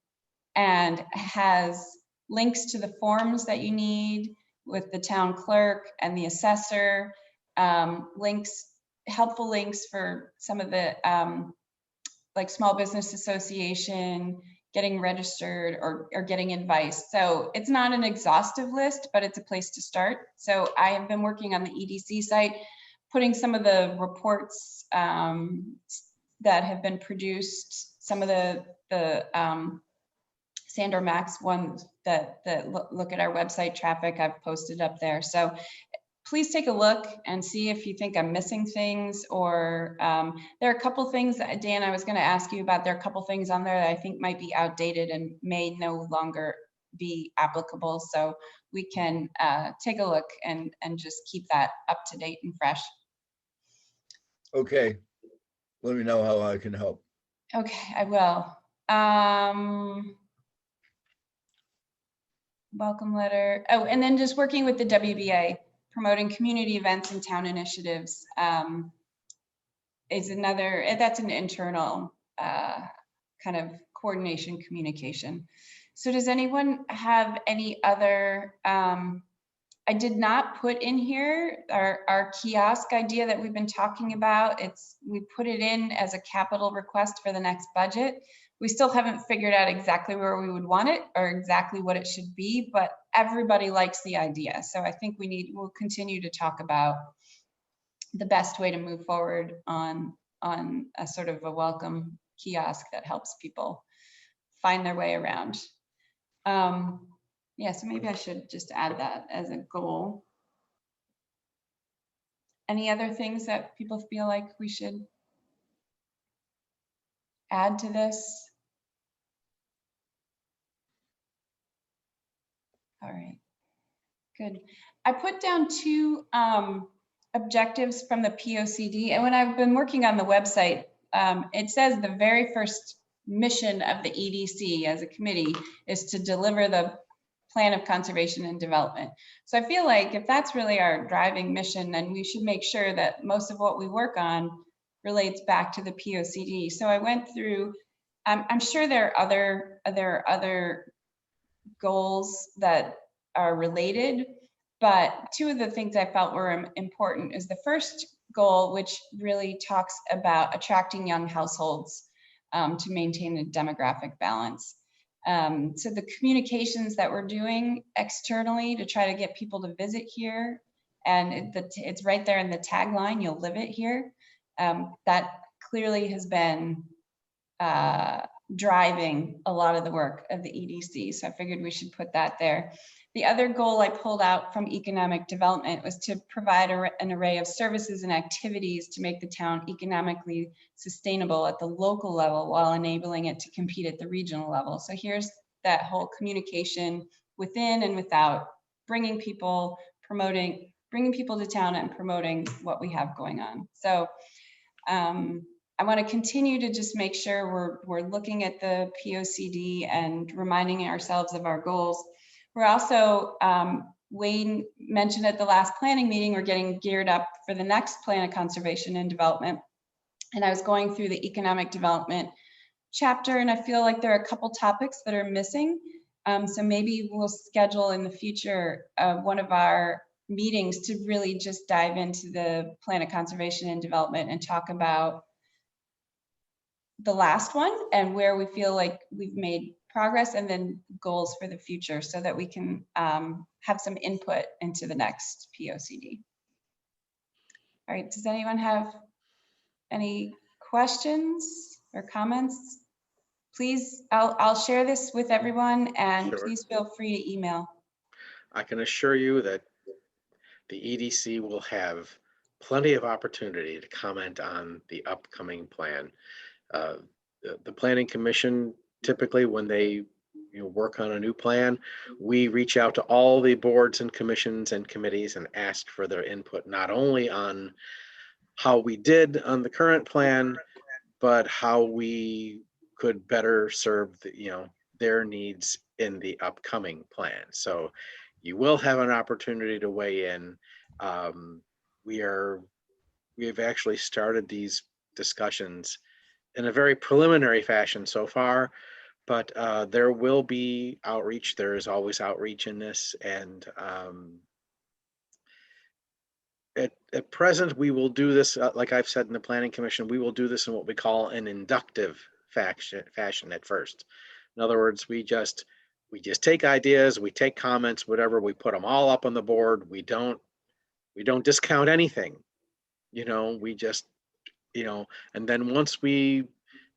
and has links to the forms that you need with the town clerk and the assessor, helpful links for some of the like small business association, getting registered or getting advice. So it's not an exhaustive list, but it's a place to start. So I have been working on the EDC site, putting some of the reports that have been produced, some of the Sandor Max ones that look at our website traffic, I've posted up there. So please take a look and see if you think I'm missing things, or there are a couple things that, Dan, I was going to ask you about. There are a couple things on there that I think might be outdated and may no longer be applicable. So we can take a look and just keep that up to date and fresh. Okay. Let me know how I can help. Okay, I will. Welcome letter. Oh, and then just working with the WBA, promoting community events and town initiatives is another, that's an internal kind of coordination communication. So does anyone have any other, I did not put in here our kiosk idea that we've been talking about. We put it in as a capital request for the next budget. We still haven't figured out exactly where we would want it or exactly what it should be, but everybody likes the idea. So I think we'll continue to talk about the best way to move forward on a sort of a welcome kiosk that helps people find their way around. Yeah, so maybe I should just add that as a goal. Any other things that people feel like we should add to this? All right, good. I put down two objectives from the POCD, and when I've been working on the website, it says the very first mission of the EDC as a committee is to deliver the plan of conservation and development. So I feel like if that's really our driving mission, then we should make sure that most of what we work on relates back to the POCD. So I went through, I'm sure there are other goals that are related, but two of the things I felt were important is the first goal, which really talks about attracting young households to maintain a demographic balance. So the communications that we're doing externally to try to get people to visit here, and it's right there in the tagline, you'll live it here. That clearly has been driving a lot of the work of the EDC. So I figured we should put that there. The other goal I pulled out from economic development was to provide an array of services and activities to make the town economically sustainable at the local level while enabling it to compete at the regional level. So here's that whole communication within and without, bringing people to town and promoting what we have going on. So I want to continue to just make sure we're looking at the POCD and reminding ourselves of our goals. We're also, Wayne mentioned at the last planning meeting, we're getting geared up for the next plan of conservation and development. And I was going through the economic development chapter, and I feel like there are a couple topics that are missing. So maybe we'll schedule in the future one of our meetings to really just dive into the plan of conservation and development and talk about the last one and where we feel like we've made progress, and then goals for the future so that we can have some input into the next POCD. All right, does anyone have any questions or comments? Please, I'll share this with everyone, and Sure. please feel free to email. I can assure you that the EDC will have plenty of opportunity to comment on the upcoming plan. The Planning Commission, typically when they work on a new plan, we reach out to all the boards and commissions and committees and ask for their input, not only on how we did on the current plan, but how we could better serve their needs in the upcoming plan. So you will have an opportunity to weigh in. We have actually started these discussions in a very preliminary fashion so far, but there will be outreach. There is always outreach in this, and at present we will do this, like I've said in the Planning Commission, we will do this in what we call an inductive fashion at first. In other words, we just take ideas, we take comments, whatever, we put them all up on the board. We don't discount anything, we just, and then once we,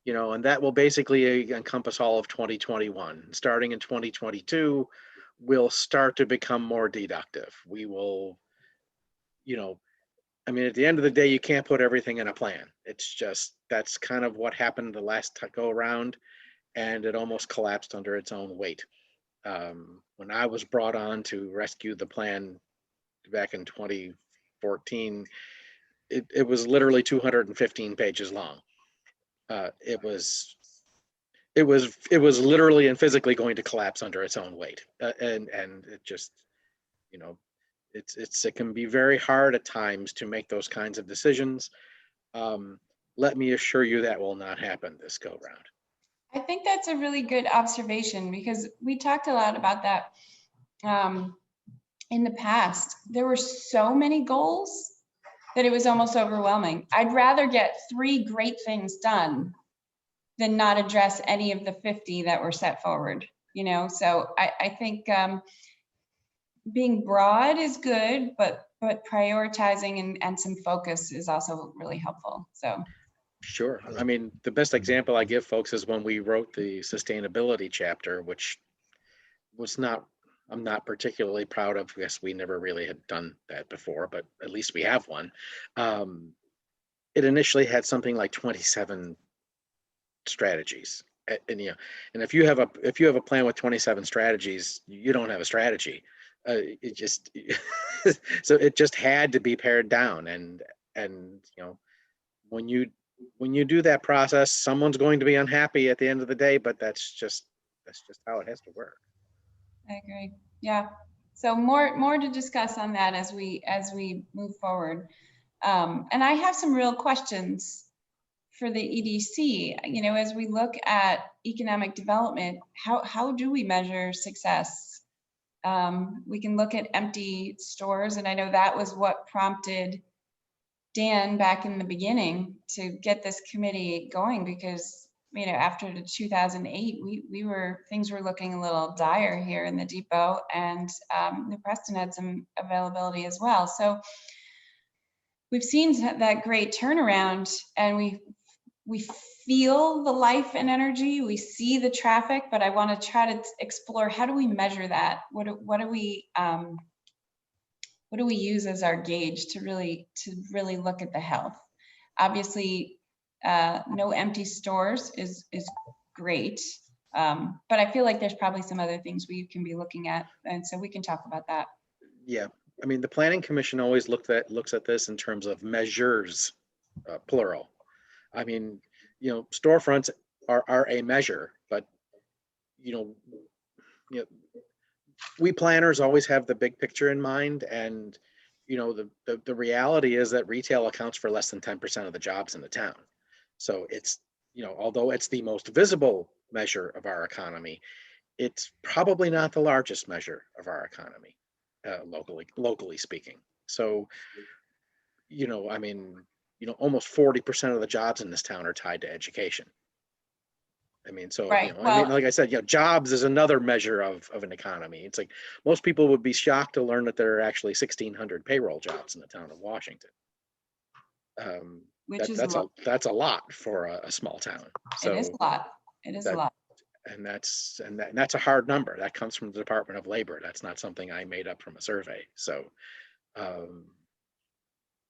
and that will basically encompass all of 2021. Starting in 2022, we'll start to become more deductive. We will, at the end of the day, you can't put everything in a plan. It's just, that's kind of what happened the last go around, and it almost collapsed under its own weight. When I was brought on to rescue the plan back in 2014, it was literally 215 pages long. It was literally and physically going to collapse under its own weight, and it just, it can be very hard at times to make those kinds of decisions. Let me assure you that will not happen this go round. I think that's a really good observation, because we talked a lot about that in the past. There were so many goals that it was almost overwhelming. I'd rather get 3 great things done than not address any of the 50 that were set forward, So I think being broad is good, but prioritizing and some focus is also really helpful. So. Sure. The best example I give folks is when we wrote the sustainability chapter, which I'm not particularly proud of. Yes, we never really had done that before, but at least we have one. It initially had something like 27 strategies. And you know, and if you have a plan with 27 strategies, you don't have a strategy. It just so it just had to be pared down, and you know, when you do that process, someone's going to be unhappy at the end of the day, but that's just how it has to work. I agree. Yeah. So more to discuss on that as we move forward. And I have some real questions for the EDC. You know, as we look at economic development, how do we measure success? We can look at empty stores, and I know that was what prompted Dan back in the beginning to get this committee going, because you know, after the 2008, things were looking a little dire here in the depot, and New Preston had some availability as well. So we've seen that great turnaround, and we feel the life and energy, we see the traffic, but I want to try to explore, how do we measure that? What do we use as our gauge to really look at the health? Obviously, no empty stores is great, but I feel like there's probably some other things we can be looking at, and so we can talk about that. Yeah, I mean, the Planning Commission always looks at this in terms of measures, plural. I mean, you know, storefronts are a measure, but you know, we planners always have the big picture in mind, and you know, the reality is that retail accounts for less than 10% of the jobs in the town. So it's, you know, although it's the most visible measure of our economy, it's probably not the largest measure of our economy, locally speaking. So, you know, I mean, you know, almost 40% of the jobs in this town are tied to education. I mean, so, Right. you know, Well, I mean, like I said, you know, jobs is another measure of an economy. It's like most people would be shocked to learn that there are actually 1,600 payroll jobs in the town of Washington. which is a lot. That's a lot for a small town. So It is a lot. It is a lot. and that's a hard number. That comes from the Department of Labor. That's not something I made up from a survey. So, and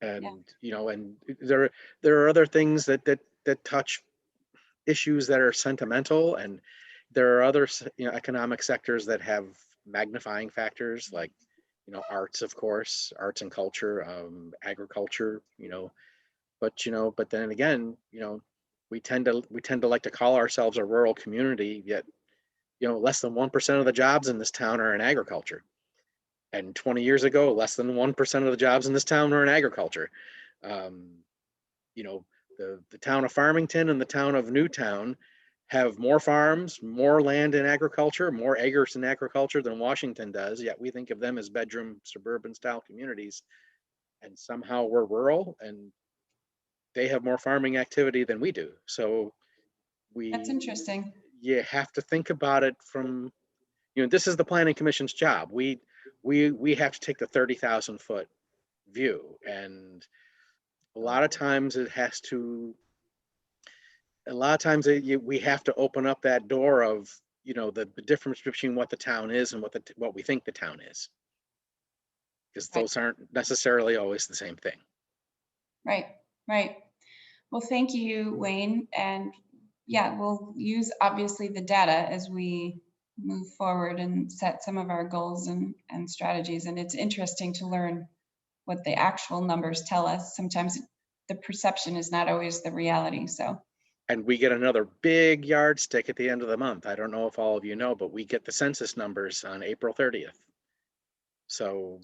Yeah. you know, and there are other things that touch issues that are sentimental, and there are other, you know, economic sectors that have magnifying factors, like, you know, arts, of course, arts and culture, agriculture, you know, but then again, you know, we tend to like to call ourselves a rural community, yet, you know, less than 1% of the jobs in this town are in agriculture. And 20 years ago, less than 1% of the jobs in this town were in agriculture. You know, the town of Farmington and the town of Newtown have more farms, more land in agriculture, more acres in agriculture than Washington does, yet we think of them as bedroom suburban style communities. And somehow we're rural, and they have more farming activity than we do. So That's interesting. you have to think about it from, you know, this is the Planning Commission's job. We have to take the 30,000 foot view, and a lot of times we have to open up that door of, you know, the difference between what the town is and what we think the town is, because those aren't necessarily always the same thing. Right. Well, thank you, Wayne. And yeah, we'll use obviously the data as we move forward and set some of our goals and strategies. And it's interesting to learn what the actual numbers tell us. Sometimes the perception is not always the reality. So. And we get another big yardstick at the end of the month. I don't know if all of you know, but we get the census numbers on April 30th. So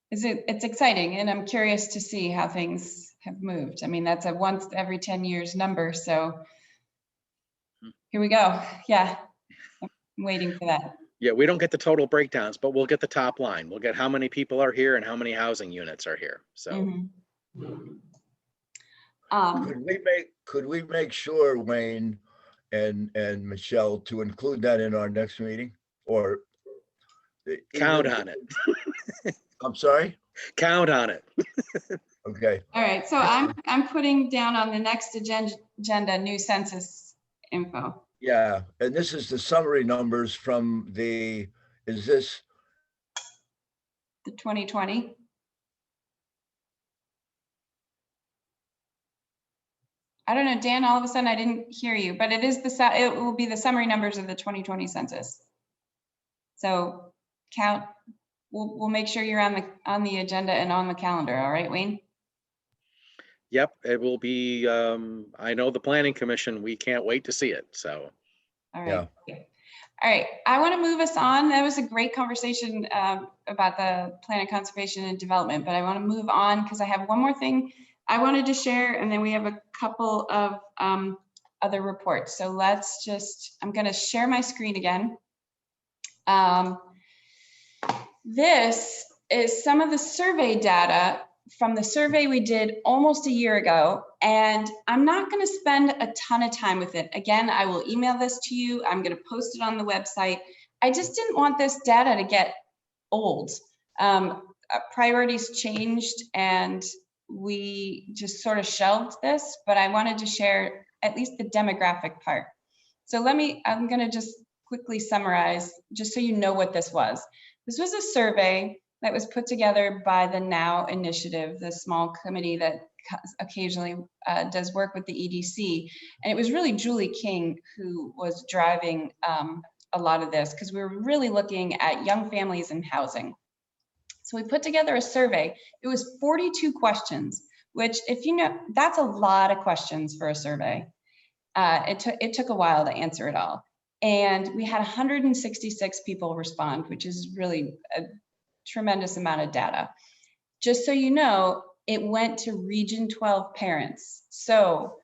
it's exciting, and I'm curious to see how things have moved. I mean, that's a once every 10 years number. So here we go. Yeah, I'm waiting for that. Yeah, we don't get the total breakdowns, but we'll get the top line. We'll get how many people are here and how many housing units are here. So Could we make sure, Wayne and Michelle, to include that in our next meeting, or count on it. I'm sorry? Count on it. Okay. All right, so I'm putting down on the next agenda new census info. Yeah, and this is the summary numbers from is this? The 2020. I don't know, Dan, all of a sudden I didn't hear you, but it is it will be the summary numbers of the 2020 census. So count, we'll make sure you're on the agenda and on the calendar. All right, Wayne? Yep, it will be, I know the planning commission, we can't wait to see it, so. All right. All right, I want to move us on. That was a great conversation about the plan of conservation and development, but I want to move on because I have one more thing I wanted to share, and then we have a couple of other reports. So let's just, I'm going to share my screen again. This is some of the survey data from the survey we did almost a year ago, and I'm not going to spend a ton of time with it. Again, I will email this to you. I'm going to post it on the website. I just didn't want this data to get old. Priorities changed and we just sort of shelved this, but I wanted to share at least the demographic part. So I'm going to just quickly summarize just so you know what this was. This was a survey that was put together by the NOW initiative, the small committee that occasionally does work with the EDC. And it was really Julie King who was driving a lot of this because we were really looking at young families and housing. So we put together a survey. It was 42 questions, which if you know, that's a lot of questions for a survey. It took a while to answer it all. And we had 166 people respond, which is really a tremendous amount of data. Just so you know, it went to Region 12 parents. So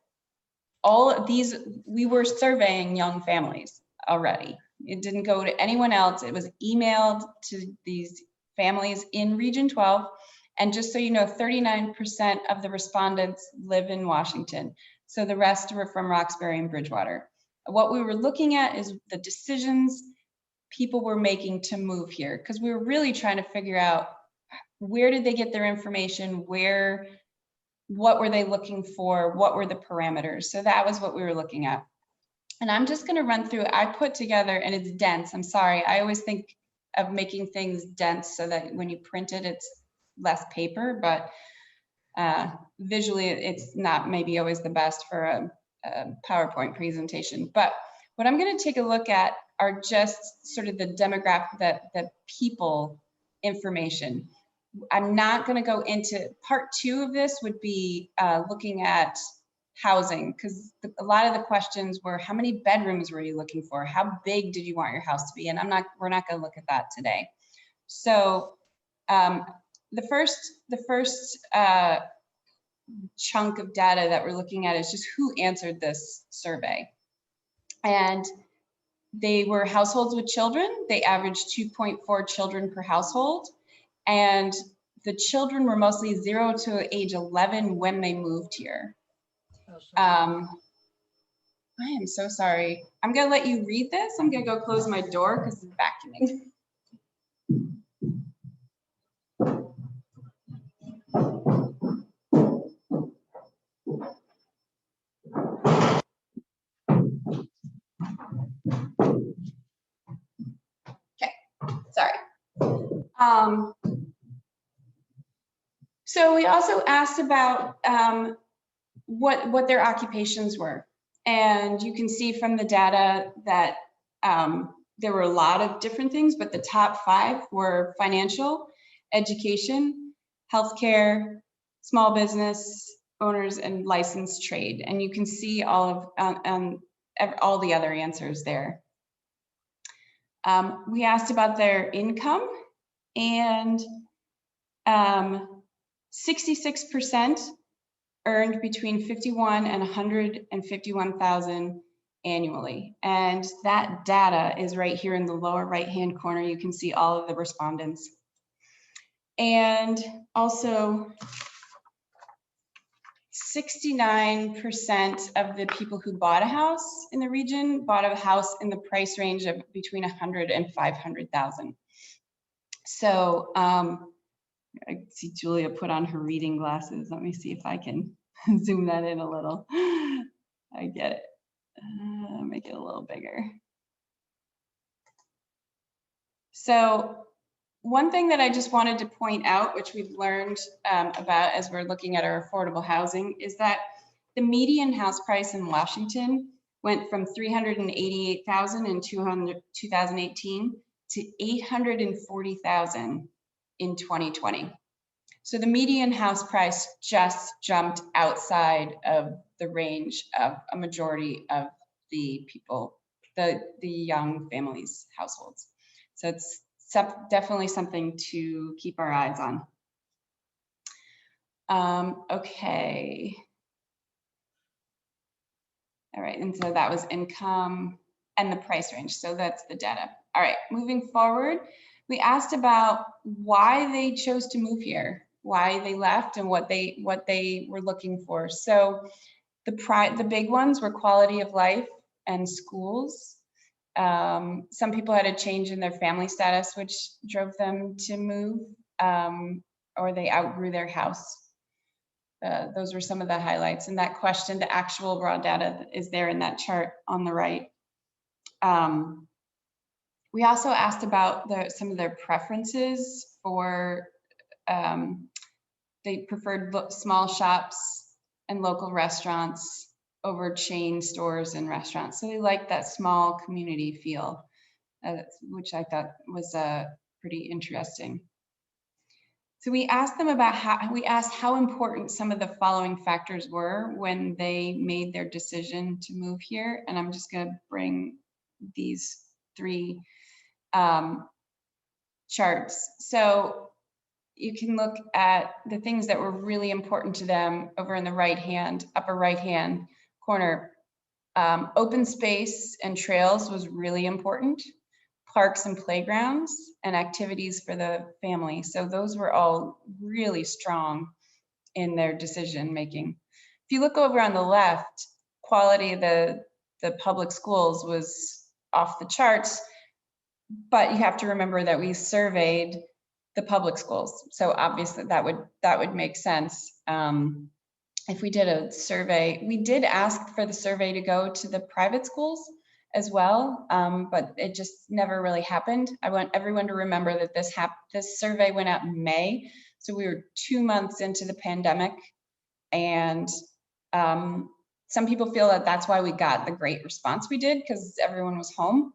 all of these, we were surveying young families already. It didn't go to anyone else. It was emailed to these families in Region 12. And just so you know, 39% of the respondents live in Washington. So the rest were from Roxbury and Bridgewater. What we were looking at is the decisions people were making to move here, because we were really trying to figure out where did they get their information, what were they looking for, what were the parameters. So that was what we were looking at. And I'm just going to run through, I put together, and it's dense. I'm sorry. I always think of making things dense so that when you print it, it's less paper, but visually it's not maybe always the best for a PowerPoint presentation. But what I'm going to take a look at are just sort of the demographic, that people information. I'm not going to go into part 2 of this would be looking at housing, because a lot of the questions were, how many bedrooms were you looking for? How big did you want your house to be? And we're not going to look at that today. So the first chunk of data that we're looking at is just who answered this survey. And they were households with children. They averaged 2.4 children per household. And the children were mostly 0 to age 11 when they moved here. I am so sorry. I'm gonna let you read this. I'm gonna go close my door because it's vacuuming. Sorry. So we also asked about what their occupations were. And you can see from the data that there were a lot of different things, but the top 5 were financial, education, healthcare, small business owners, and licensed trade. And you can see all the other answers there. We asked about their income, and 66% earned between 51 and 151,000 annually. And that data is right here in the lower right-hand corner. You can see all of the respondents. And also 69% of the people who bought a house in the region bought a house in the price range of between 100 and 500,000. So I see Julia put on her reading glasses. Let me see if I can zoom that in a little. I get it. Make it a little bigger. So one thing that I just wanted to point out, which we've learned about as we're looking at our affordable housing, is that the median house price in Washington went from 388,000 in 2018 to 840,000 in 2020. So the median house price just jumped outside of the range of a majority of the people, the young families' households. So it's definitely something to keep our eyes on. Okay. All right, and so that was income and the price range. So that's the data. All right, moving forward, we asked about why they chose to move here, why they left, and what they were looking for. So the big ones were quality of life and schools. Some people had a change in their family status, which drove them to move, or they outgrew their house. Those were some of the highlights. And that question, the actual raw data is there in that chart on the right. We also asked about some of their preferences for, they preferred small shops and local restaurants over chain stores and restaurants. So they liked that small community feel, which I thought was pretty interesting. So we asked them about how important some of the following factors were when they made their decision to move here. And I'm just going to bring these three charts. So you can look at the things that were really important to them over in the upper right hand corner. Open space and trails was really important. Parks and playgrounds and activities for the family. So those were all really strong in their decision making. If you look over on the left, quality of the public schools was off the charts, but you have to remember that we surveyed the public schools. So obviously that would make sense. If we did a survey, we did ask for the survey to go to the private schools as well, but it just never really happened. I want everyone to remember that this survey went out in May, so we were 2 months into the pandemic, and some people feel that that's why we got the great response we did, because everyone was home,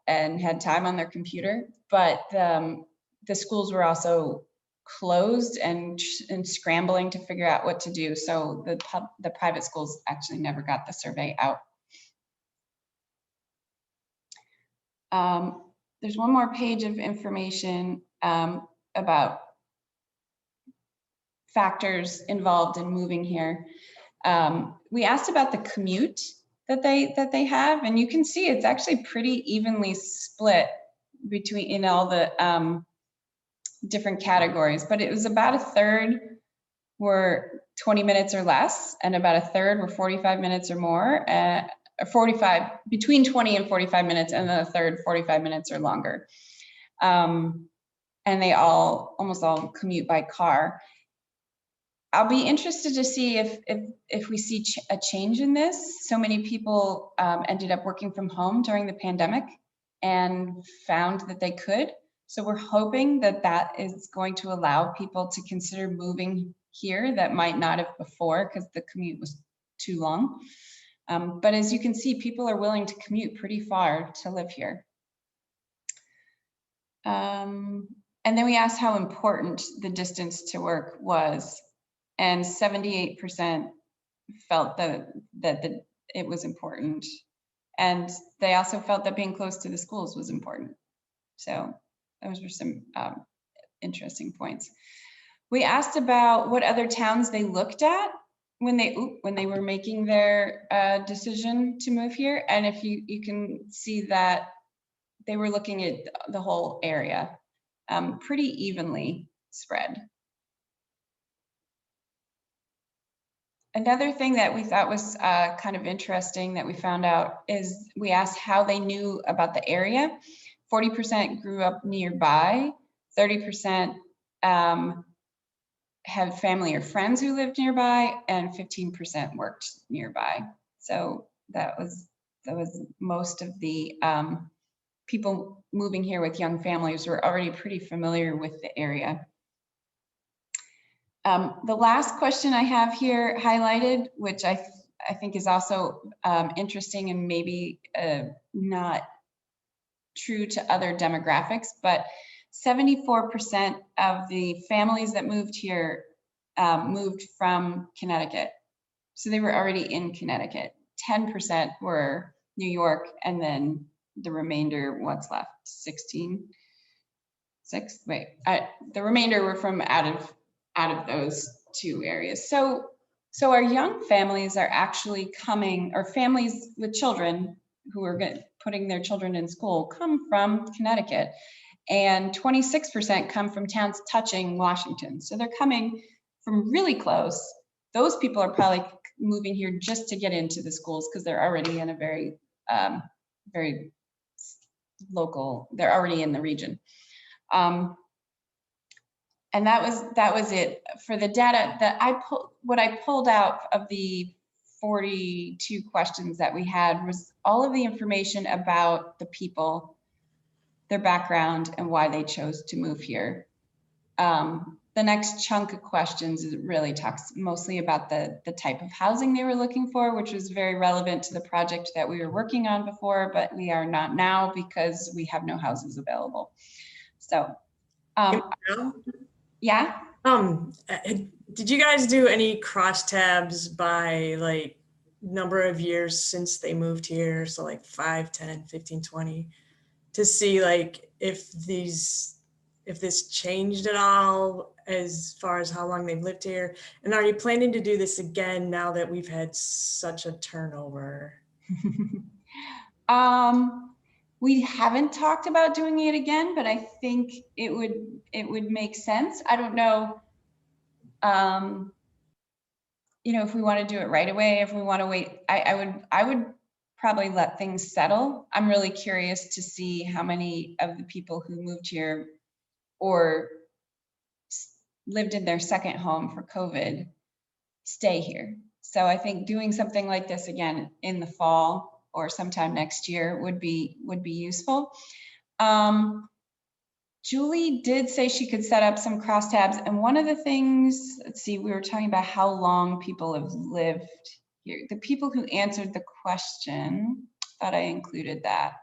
and had time on their computer. But the schools were also closed and scrambling to figure out what to do. So the private schools actually never got the survey out. There's one more page of information about factors involved in moving here. We asked about the commute that they have, and you can see it's actually pretty evenly split in all the different categories, but it was about a third were 20 minutes or less, and about a third were 45 minutes or more. 45, between 20 and 45 minutes, and then a third 45 minutes or longer. And they almost all commute by car. I'll be interested to see if we see a change in this. So many people ended up working from home during the pandemic and found that they could. So we're hoping that is going to allow people to consider moving here that might not have before because the commute was too long. But as you can see, people are willing to commute pretty far to live here. And then we asked how important the distance to work was, and 78% felt that it was important. And they also felt that being close to the schools was important. So those were some interesting points. We asked about what other towns they looked at when they were making their decision to move here. And if you can see that they were looking at the whole area, pretty evenly spread. Another thing that we thought was kind of interesting that we found out is we asked how they knew about the area. 40% grew up nearby, 30% had family or friends who lived nearby, and 15% worked nearby. So that was most of the people moving here with young families were already pretty familiar with the area. The last question I have here highlighted, which I think is also interesting and maybe not true to other demographics, but 74% of the families that moved here moved from Connecticut. So they were already in Connecticut. 10% were New York, and then the remainder, what's left? 16? The remainder were from out of those two areas. So our young families are actually coming, or families with children who are putting their children in school come from Connecticut, and 26% come from towns touching Washington. So they're coming from really close. Those people are probably moving here just to get into the schools because they're already in a very, very local, they're already in the region. And that was it for the data that what I pulled out of the 42 questions that we had was all of the information about the people, their background, and why they chose to move here. The next chunk of questions really talks mostly about the type of housing they were looking for, which was very relevant to the project that we were working on before, but we are not now because we have no houses available. So, yeah. Did you guys do any crosstabs by like number of years since they moved here? So like 5, 10, 15, 20, to see like if this changed at all as far as how long they've lived here? And are you planning to do this again now that we've had such a turnover? We haven't talked about doing it again, but I think it would make sense. I don't know, if we want to do it right away, if we want to wait, I would probably let things settle. I'm really curious to see how many of the people who moved here or lived in their second home for COVID stay here. So I think doing something like this again in the fall or sometime next year would be useful. Julie did say she could set up some crosstabs, and one of the things, let's see, we were talking about how long people have lived here. The people who answered the question, thought I included that.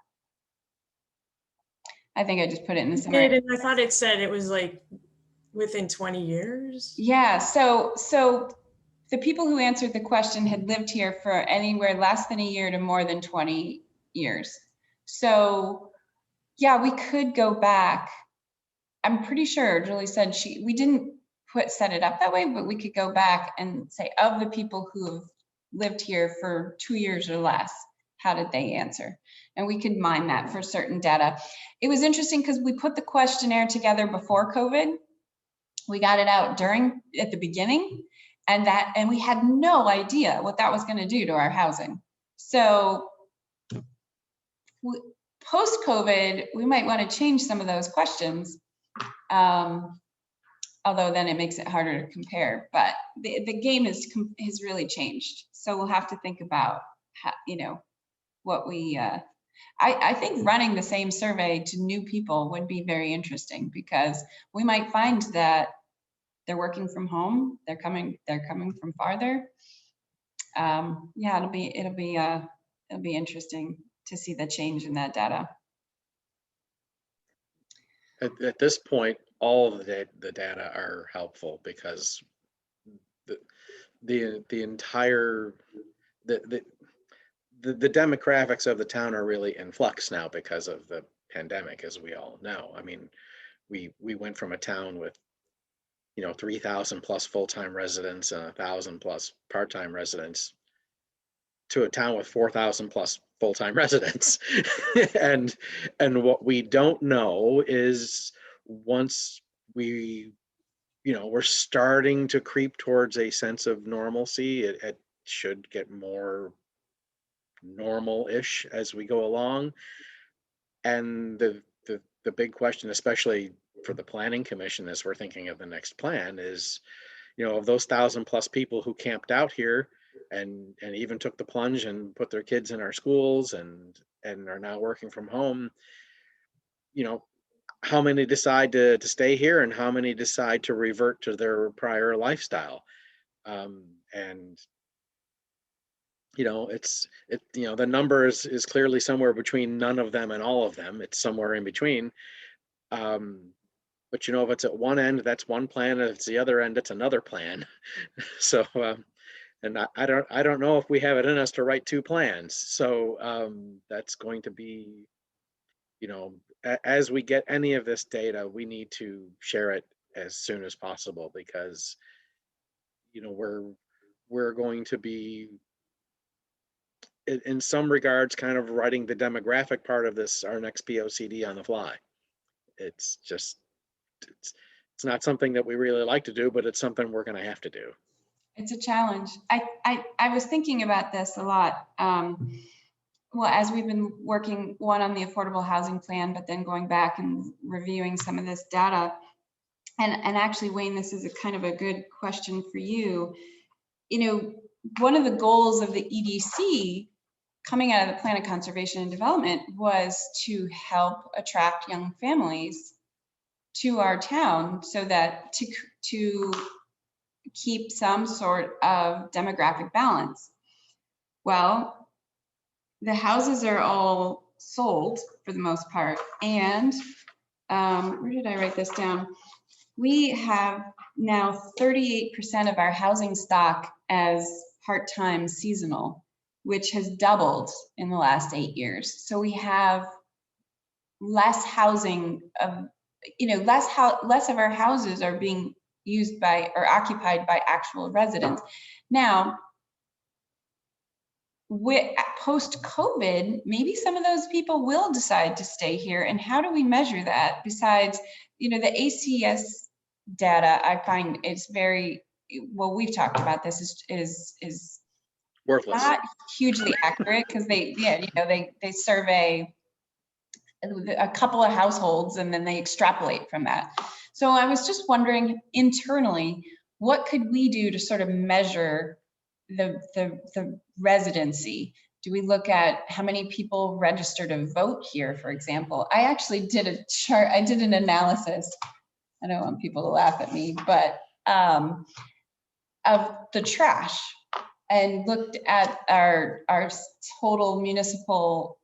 I think I just put it in the summary. And I thought it said it was like within 20 years. Yeah, so the people who answered the question had lived here for anywhere less than a year to more than 20 years. So yeah, we could go back. I'm pretty sure Julie said we didn't set it up that way, but we could go back and say, of the people who have lived here for 2 years or less, how did they answer? And we could mine that for certain data. It was interesting because we put the questionnaire together before COVID. We got it out at the beginning, and we had no idea what that was going to do to our housing. So post-COVID, we might want to change some of those questions. Although then it makes it harder to compare, but the game has really changed. So we'll have to think about how, what we, I think running the same survey to new people would be very interesting, because we might find that they're working from home, they're coming from farther. Yeah, it'll be interesting to see the change in that data. At this point, all of the data are helpful, because the entire the demographics of the town are really in flux now because of the pandemic, as we all know. I mean, we went from a town with 3,000 plus full-time residents and 1,000 plus part-time residents to a town with 4,000 plus full-time residents. and what we don't know is, once we're starting to creep towards a sense of normalcy, it should get more normal-ish as we go along. And the big question, especially for the Planning Commission, as we're thinking of the next plan, is, of those 1,000 plus people who camped out here and even took the plunge and put their kids in our schools and are now working from home, how many decide to stay here and how many decide to revert to their prior lifestyle. And the number is clearly somewhere between none of them and all of them. It's somewhere in between. But if it's at one end, that's one plan. If it's the other end, it's another plan. So, and I don't know if we have it in us to write two plans. So that's going to be, as we get any of this data, we need to share it as soon as possible, because, we're going to be, in some regards, kind of writing the demographic part of this, our next POCD, on the fly. It's just, it's not something that we really like to do, but it's something we're going to have to do. It's a challenge. I was thinking about this a lot. Well, as we've been working on the affordable housing plan, but then going back and reviewing some of this data. And actually, Wayne, this is a kind of a good question for you. One of the goals of the EDC coming out of the Plan of Conservation and Development was to help attract young families to our town, so that to keep some sort of demographic balance. Well, the houses are all sold for the most part. And where did I write this down? We have now 38% of our housing stock as part-time seasonal, which has doubled in the last 8 years. So we have less housing of, less of our houses are being used by or occupied by actual residents. Now, post-COVID, maybe some of those people will decide to stay here. And how do we measure that? Besides, the ACS data, I find it's very, well, we've talked about this, is Worthless. not hugely accurate, because they survey a couple of households and then they extrapolate from that. So I was just wondering, internally, what could we do to sort of measure the residency? Do we look at how many people register to vote here, for example? I actually did a chart, I did an analysis. I don't want people to laugh at me, but of the trash, and looked at our total municipal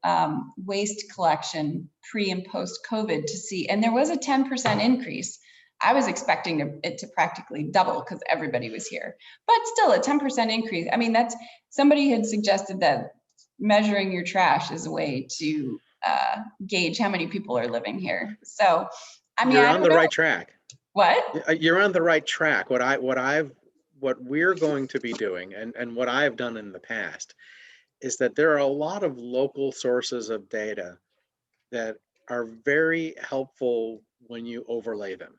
waste collection pre and post COVID to see, and there was a 10% increase. I was expecting it to practically double because everybody was here, but still a 10% increase. I mean, somebody had suggested that measuring your trash is a way to gauge how many people are living here. So, I mean, you're on the right track. What? You're on the right track. What we're going to be doing, and what I've done in the past, is that there are a lot of local sources of data that are very helpful when you overlay them.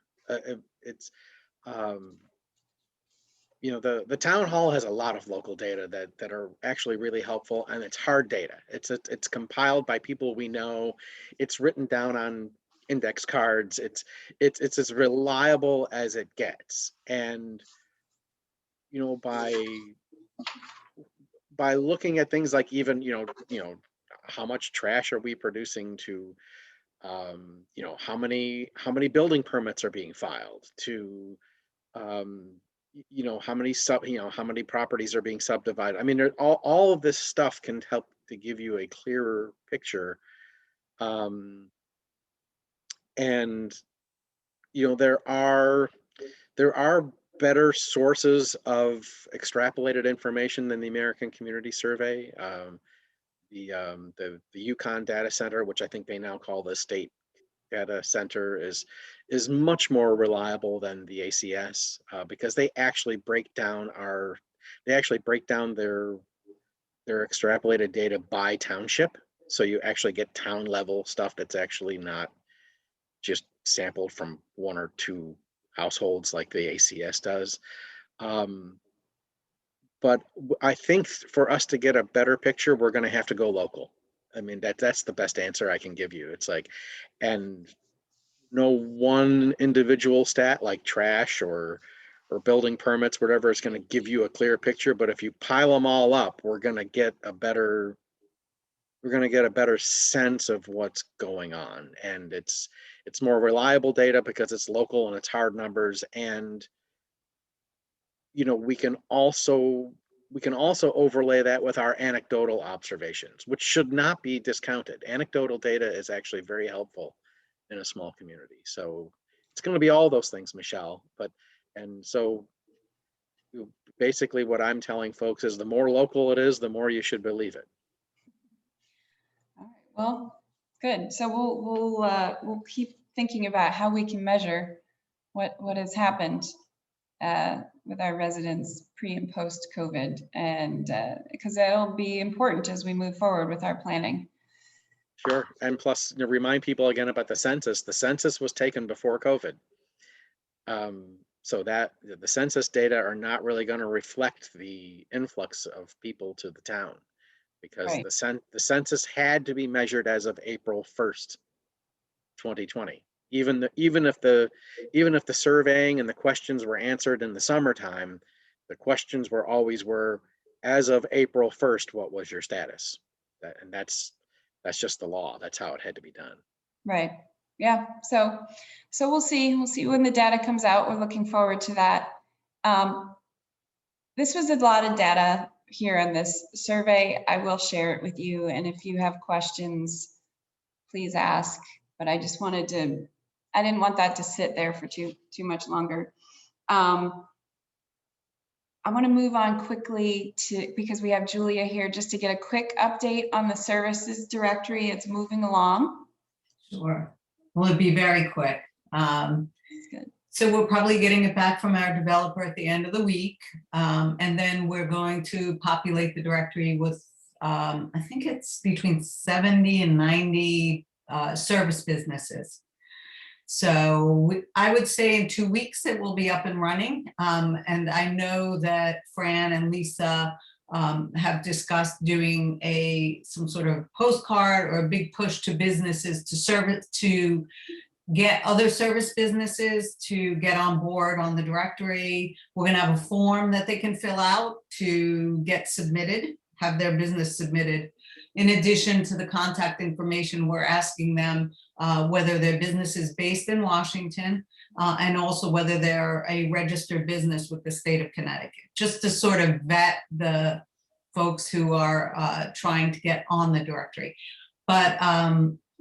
It's the town hall has a lot of local data that are actually really helpful, and it's hard data. It's compiled by people we know. It's written down on index cards. It's as reliable as it gets. And by looking at things like, even how much trash are we producing, to how many building permits are being filed, to how many properties are being subdivided. I mean, all of this stuff can help to give you a clearer picture. And there are better sources of extrapolated information than the American Community Survey. The Yukon Data Center, which I think they now call the State Data Center, is much more reliable than the ACS, because they actually break down their extrapolated data by township. So you actually get town level stuff that's actually not just sampled from one or two households like the ACS does. But I think for us to get a better picture, we're going to have to go local. I mean, that's the best answer I can give you. It's like, and no one individual stat like trash or building permits, whatever, is going to give you a clear picture. But if you pile them all up, we're going to get a better we're going to get a better sense of what's going on. And it's more reliable data because it's local and it's hard numbers. And, you know, we can also overlay that with our anecdotal observations, which should not be discounted. Anecdotal data is actually very helpful in a small community. So it's going to be all those things, Michelle. And so basically what I'm telling folks is the more local it is, the more you should believe it. All right, well, good. So we'll keep thinking about how we can measure what has happened with our residents pre and post COVID, and because that'll be important as we move forward with our planning. Sure. And plus, you know, remind people again about the census. The census was taken before COVID. So that the census data are not really going to reflect the influx of people to the town, because Right. the census had to be measured as of April 1st, 2020. Even if the surveying and the questions were answered in the summertime, the questions always were, as of April 1st, what was your status? And that's just the law. That's how it had to be done. Right. Yeah. So we'll see when the data comes out. We're looking forward to that. This was a lot of data here on this survey. I will share it with you. And if you have questions, please ask. But I just wanted to, I didn't want that to sit there for too much longer. I want to move on quickly because we have Julia here, just to get a quick update on the services directory. It's moving along. Sure. Well, it'd be very quick. Good. So we're probably getting it back from our developer at the end of the week. And then we're going to populate the directory with, I think it's between 70 and 90 service businesses. So I would say in 2 weeks it will be up and running. And I know that Fran and Lisa have discussed doing some sort of postcard or a big push to businesses to get other service businesses to get on board on the directory. We're going to have a form that they can fill out to get submitted, have their business submitted. In addition to the contact information, we're asking them whether their business is based in Washington and also whether they're a registered business with the state of Connecticut, just to sort of vet the folks who are trying to get on the directory. But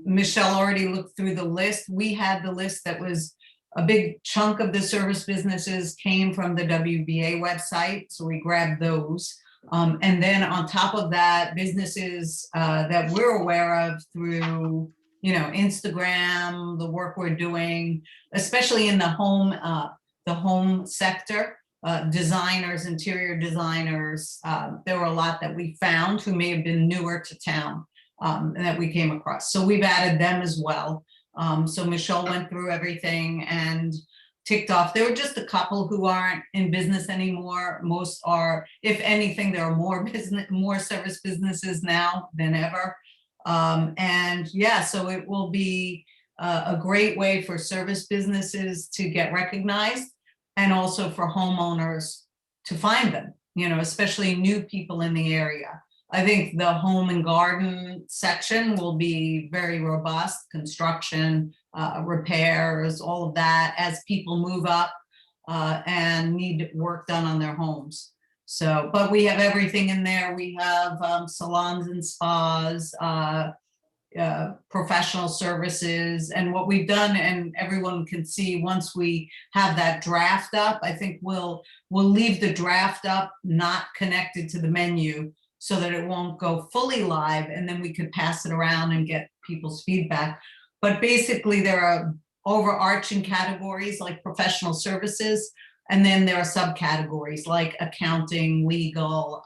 Michelle already looked through the list. We had the list that was a big chunk of the service businesses came from the WBA website, so we grabbed those. And then on top of that, businesses that we're aware of through, you know, Instagram, the work we're doing, especially in the home sector, designers, interior designers. There were a lot that we found who may have been newer to town and that we came across. So we've added them as well. So Michelle went through everything and ticked off. There were just a couple who aren't in business anymore. Most are, if anything, there are more service businesses now than ever. And yeah, so it will be a great way for service businesses to get recognized and also for homeowners to find them, you know, especially new people in the area. I think the home and garden section will be very robust, construction, repairs, all of that as people move up and need work done on their homes. So, but we have everything in there. We have salons and spas, professional services, and what we've done, and everyone can see once we have that draft up, I think we'll leave the draft up, not connected to the menu, so that it won't go fully live, and then we could pass it around and get people's feedback. But basically there are overarching categories like professional services, and then there are subcategories like accounting, legal,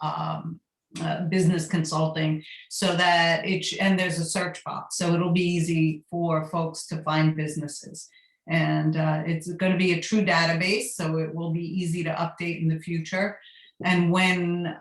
business consulting, so that and there's a search box, so it'll be easy for folks to find businesses. And it's going to be a true database, so it will be easy to update in the future. And when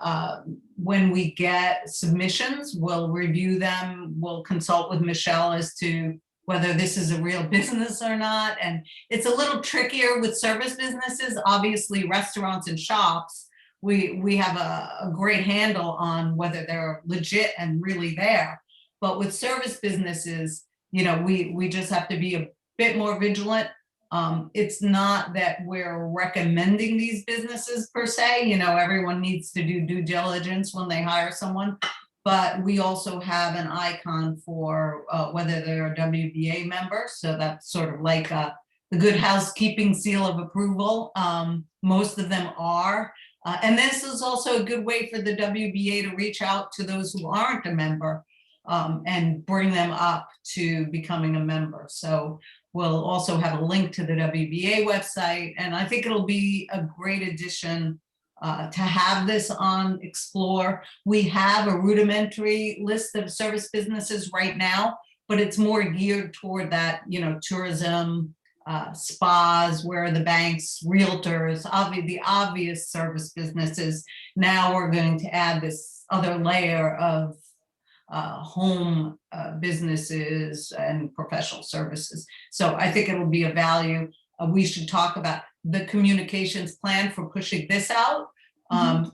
we get submissions, we'll review them. We'll consult with Michelle as to whether this is a real business or not. And it's a little trickier with service businesses. Obviously, restaurants and shops, we have a great handle on whether they're legit and really there. But with service businesses, you know, we just have to be a bit more vigilant. It's not that we're recommending these businesses per se, you know, everyone needs to do due diligence when they hire someone. But we also have an icon for whether they're a WBA member. So that's sort of like the Good Housekeeping seal of approval. Most of them are. And this is also a good way for the WBA to reach out to those who aren't a member and bring them up to becoming a member. So we'll also have a link to the WBA website. And I think it'll be a great addition to have this on Explore. We have a rudimentary list of service businesses right now, but it's more geared toward that, you know, tourism, spas, where are the banks, realtors, the obvious service businesses. Now we're going to add this other layer of home businesses and professional services. So I think it'll be a value. We should talk about the communications plan for pushing this out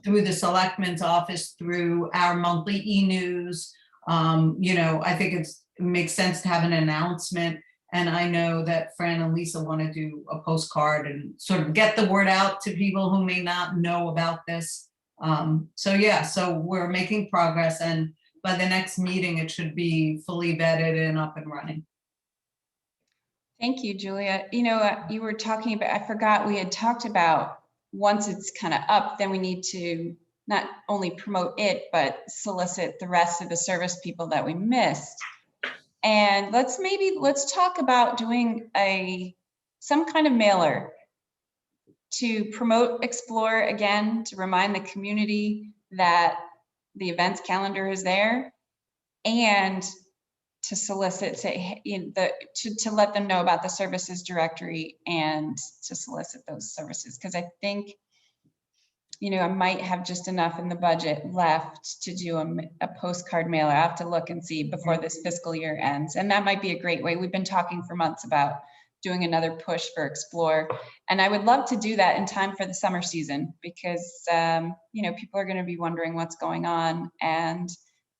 through the selectman's office, through our monthly e-news. You know, I think it makes sense to have an announcement. And I know that Fran and Lisa want to do a postcard and sort of get the word out to people who may not know about this. So yeah, so we're making progress, and by the next meeting, it should be fully vetted and up and running. Thank you, Julia. You know, you were talking about, I forgot we had talked about once it's kind of up, then we need to not only promote it, but solicit the rest of the service people that we missed. And let's talk about doing some kind of mailer to promote Explore again, to remind the community that the events calendar is there, and to solicit, to let them know about the services directory and to solicit those services. Because I think, you know, I might have just enough in the budget left to do a postcard mailer. I have to look and see before this fiscal year ends. And that might be a great way. We've been talking for months about doing another push for Explore. And I would love to do that in time for the summer season, because, you know, people are going to be wondering what's going on, and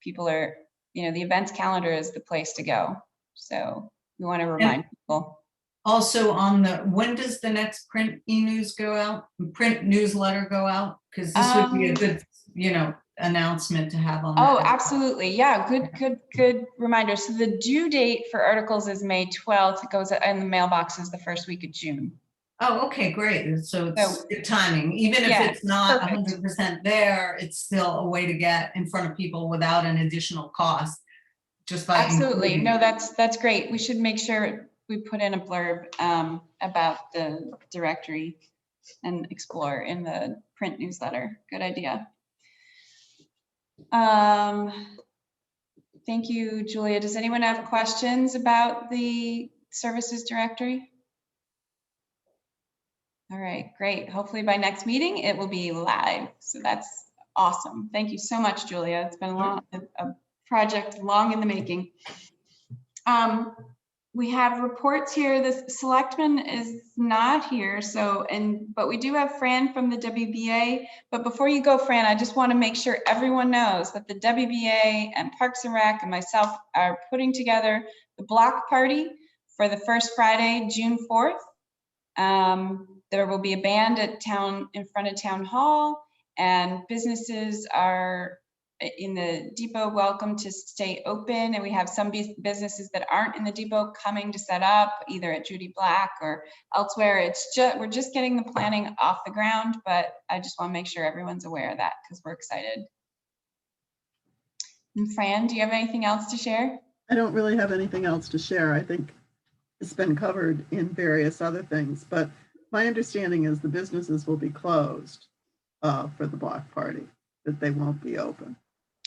people are, you know, the events calendar is the place to go. So we want to remind people. Also when does the next print e-news go out, print newsletter go out? Because this would be a good, you know, announcement to have on. Oh, absolutely. Yeah, good reminder. So the due date for articles is May 12th. It goes in the mailboxes the first week of June. Oh, okay, great. So it's good timing. Even if it's not 100% there, it's still a way to get in front of people without an additional cost. Just by absolutely. No, that's great. We should make sure we put in a blurb about the directory and Explore in the print newsletter. Good idea. Thank you, Julia. Does anyone have questions about the services directory? All right, great. Hopefully by next meeting, it will be live. So that's awesome. Thank you so much, Julia. It's been a project long in the making. We have reports here. The selectman is not here, but we do have Fran from the WBA. But before you go, Fran, I just want to make sure everyone knows that the WBA and Parks and Rec and myself are putting together the block party for the first Friday, June 4th. There will be a band in front of Town Hall, and businesses are in the depot welcome to stay open. And we have some businesses that aren't in the depot coming to set up either at Judy Black or elsewhere. We're just getting the planning off the ground, but I just want to make sure everyone's aware of that because we're excited. And Fran, do you have anything else to share? I don't really have anything else to share. I think it's been covered in various other things, but my understanding is the businesses will be closed for the block party, that they won't be open.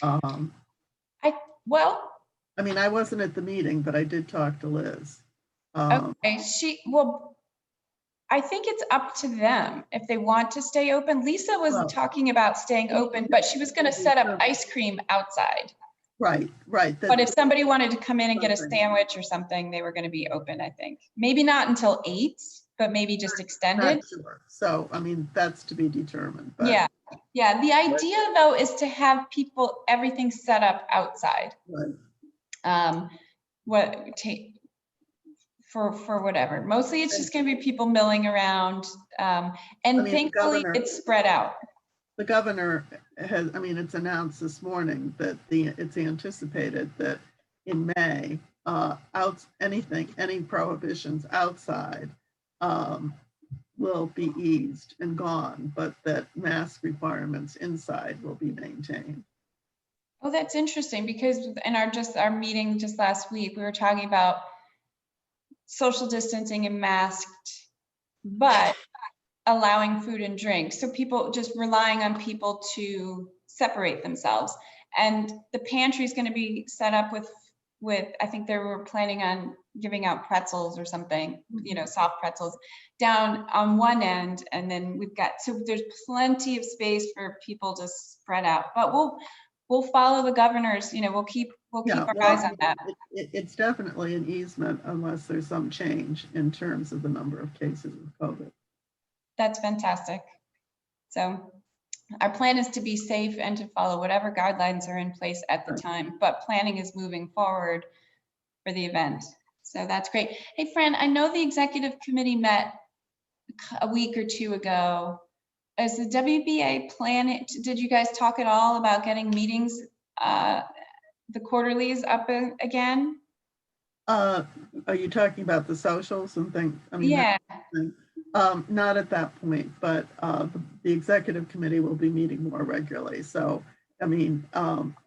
I mean, I wasn't at the meeting, but I did talk to Liz. Okay, I think it's up to them if they want to stay open. Lisa was talking about staying open, but she was going to set up ice cream outside. Right. But if somebody wanted to come in and get a sandwich or something, they were going to be open, I think. Maybe not until 8, but maybe just extended. Sure. So, I mean, that's to be determined. But yeah. The idea though is to have everything set up outside. Right. what take for whatever. Mostly it's just gonna be people milling around. And I mean, the thankfully governor- it's spread out. The governor has, I mean, it's announced this morning that it's anticipated that in May, any prohibitions outside will be eased and gone, but that mask requirements inside will be maintained. Oh, that's interesting, because in our meeting just last week, we were talking about social distancing and masked, but allowing food and drink. So people just relying on people to separate themselves. And the pantry is going to be set up with, I think they were planning on giving out pretzels or something, you know, soft pretzels down on one end. And then so there's plenty of space for people to spread out, but we'll follow the governors, you know, we'll keep our eyes on that. It's definitely an easement unless there's some change in terms of the number of cases of COVID. That's fantastic. So our plan is to be safe and to follow whatever guidelines are in place at the time, but planning is moving forward for the event. So that's great. Hey, Fran, I know the executive committee met a week or two ago. Is the WBA plan, did you guys talk at all about getting meetings, the quarterlies up again? Are you talking about the socials and things? I mean, yeah. Not at that point, but the executive committee will be meeting more regularly. So, I mean,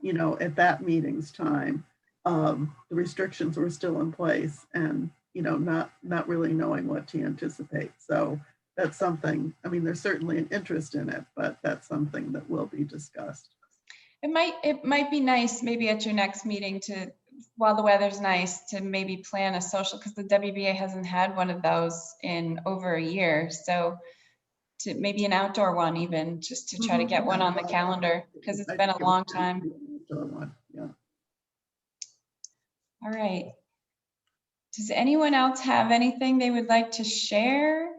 you know, at that meeting's time, the restrictions were still in place, and you know, not really knowing what to anticipate. So that's something. I mean, there's certainly an interest in it, but that's something that will be discussed. It might be nice maybe at your next meeting to, while the weather's nice, to maybe plan a social, because the WBA hasn't had one of those in over a year. So to maybe an outdoor one, even just to try to get one on the calendar, because it's been a long time. Yeah. All right. Does anyone else have anything they would like to share?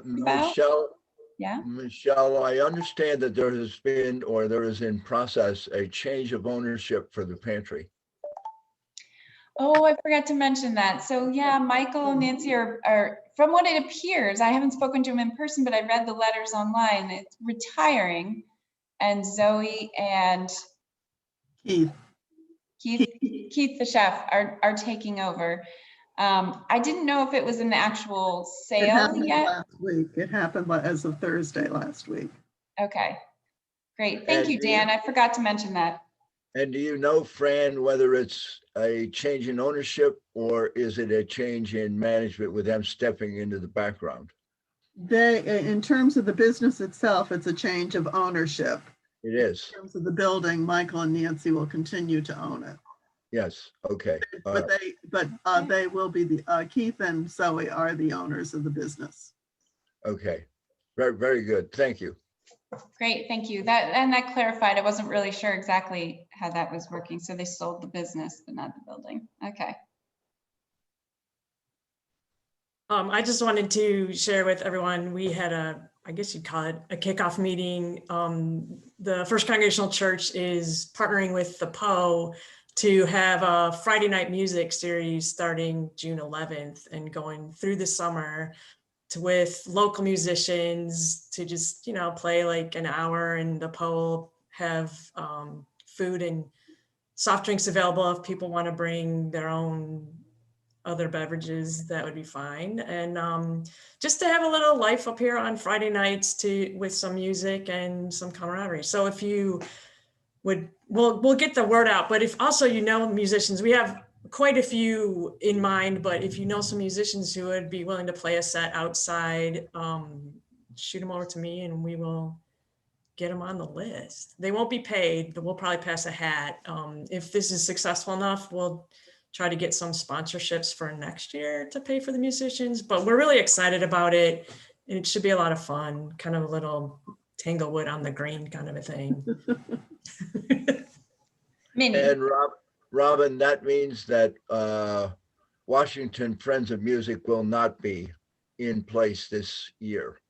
Michelle, Yeah. Michelle, I understand that there has been, or there is in process, a change of ownership for the pantry. Oh, I forgot to mention that. So yeah, Michael and Nancy are, from what it appears, I haven't spoken to him in person, but I read the letters online, it's retiring. And Zoe and Keith the chef are taking over. I didn't know if it was an actual It sale happened yet. last week. It happened as of Thursday last week. Okay, great. Thank you, Dan. I forgot to mention that. And do you know, Fran, whether it's a change in ownership or is it a change in management with them stepping into the background? In terms of the business itself, it's a change of ownership. It is. In terms of the building, Michael and Nancy will continue to own it. Yes. Okay. But they will be Keith and Zoe are the owners of the business. Okay. Very, very good. Thank you. Great, thank you. That clarified. I wasn't really sure exactly how that was working. So they sold the business, but not the building. Okay. I just wanted to share with everyone, we had I guess you'd call it a kickoff meeting. The First Congregational Church is partnering with the PO to have a Friday night music series starting June 11th and going through the summer with local musicians to just, you know, play like an hour, and the PO will have food and soft drinks available if people want to bring their own other beverages, that would be fine. And just to have a little life up here on Friday nights with some music and some camaraderie. So if you would, we'll get the word out, but if also, you know, musicians, we have quite a few in mind, but if you know some musicians who would be willing to play a set outside, shoot them over to me and we will get them on the list. They won't be paid, but we'll probably pass a hat. If this is successful enough, we'll try to get some sponsorships for next year to pay for the musicians, but we're really excited about it. And it should be a lot of fun, kind of a little Tanglewood on the Green kind of a thing. And Robin, that means that Washington Friends of Music will not be in place this year.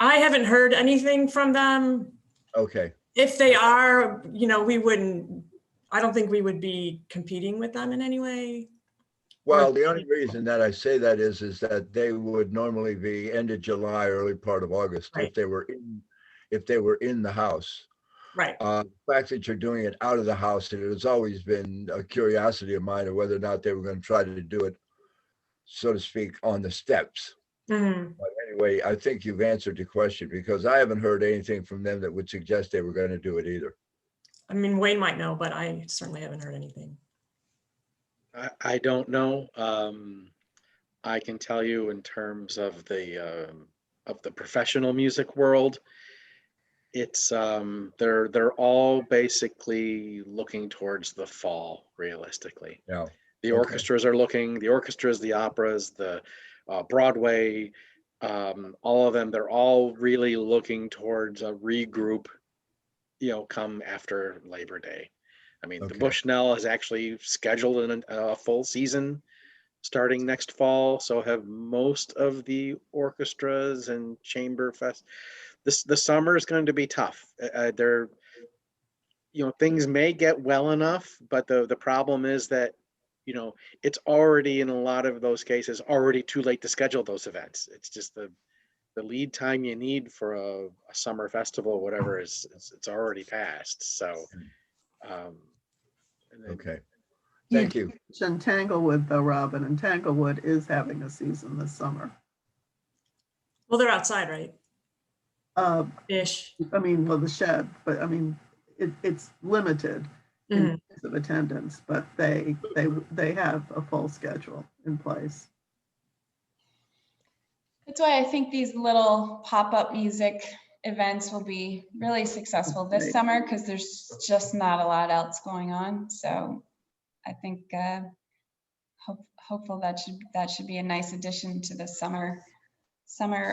I haven't heard anything from them. Okay. If they are, you know, we wouldn't I don't think we would be competing with them in any way. Well, the only reason that I say that is that they would normally be end of July, early part of August, Right. if they were in the house. Right. The fact that you're doing it out of the house, and it has always been a curiosity of mine of whether or not they were going to try to do it, so to speak, on the steps. Mhm. But anyway, I think you've answered the question, because I haven't heard anything from them that would suggest they were going to do it either. I mean, Wayne might know, but I certainly haven't heard anything. I don't know. I can tell you in terms of the professional music world, it's they're all basically looking towards the fall, realistically. Yeah. The Okay. orchestras are looking, the orchestras, the operas, the Broadway, all of them, they're all really looking towards a regroup, come after Labor Day. I mean, the Okay. Bushnell is actually scheduled in a full season starting next fall. So have most of the orchestras and chamber fest. The summer is going to be tough. Things may get well enough, but the problem is that, it's already in a lot of those cases already too late to schedule those events. It's just the lead time you need for a summer festival, whatever, it's already passed. So, and then- Okay. You Thank you. mentioned Tanglewood though, Robin, and Tanglewood is having a season this summer. Well, they're outside, right? Ish. I mean, well, the shed, but I mean, it's limited in terms of attendance, but they have a full schedule in place. That's why I think these little pop-up music events will be really successful this Right. summer, because there's just not a lot else going on. So I think hopeful that should be a nice addition to the summer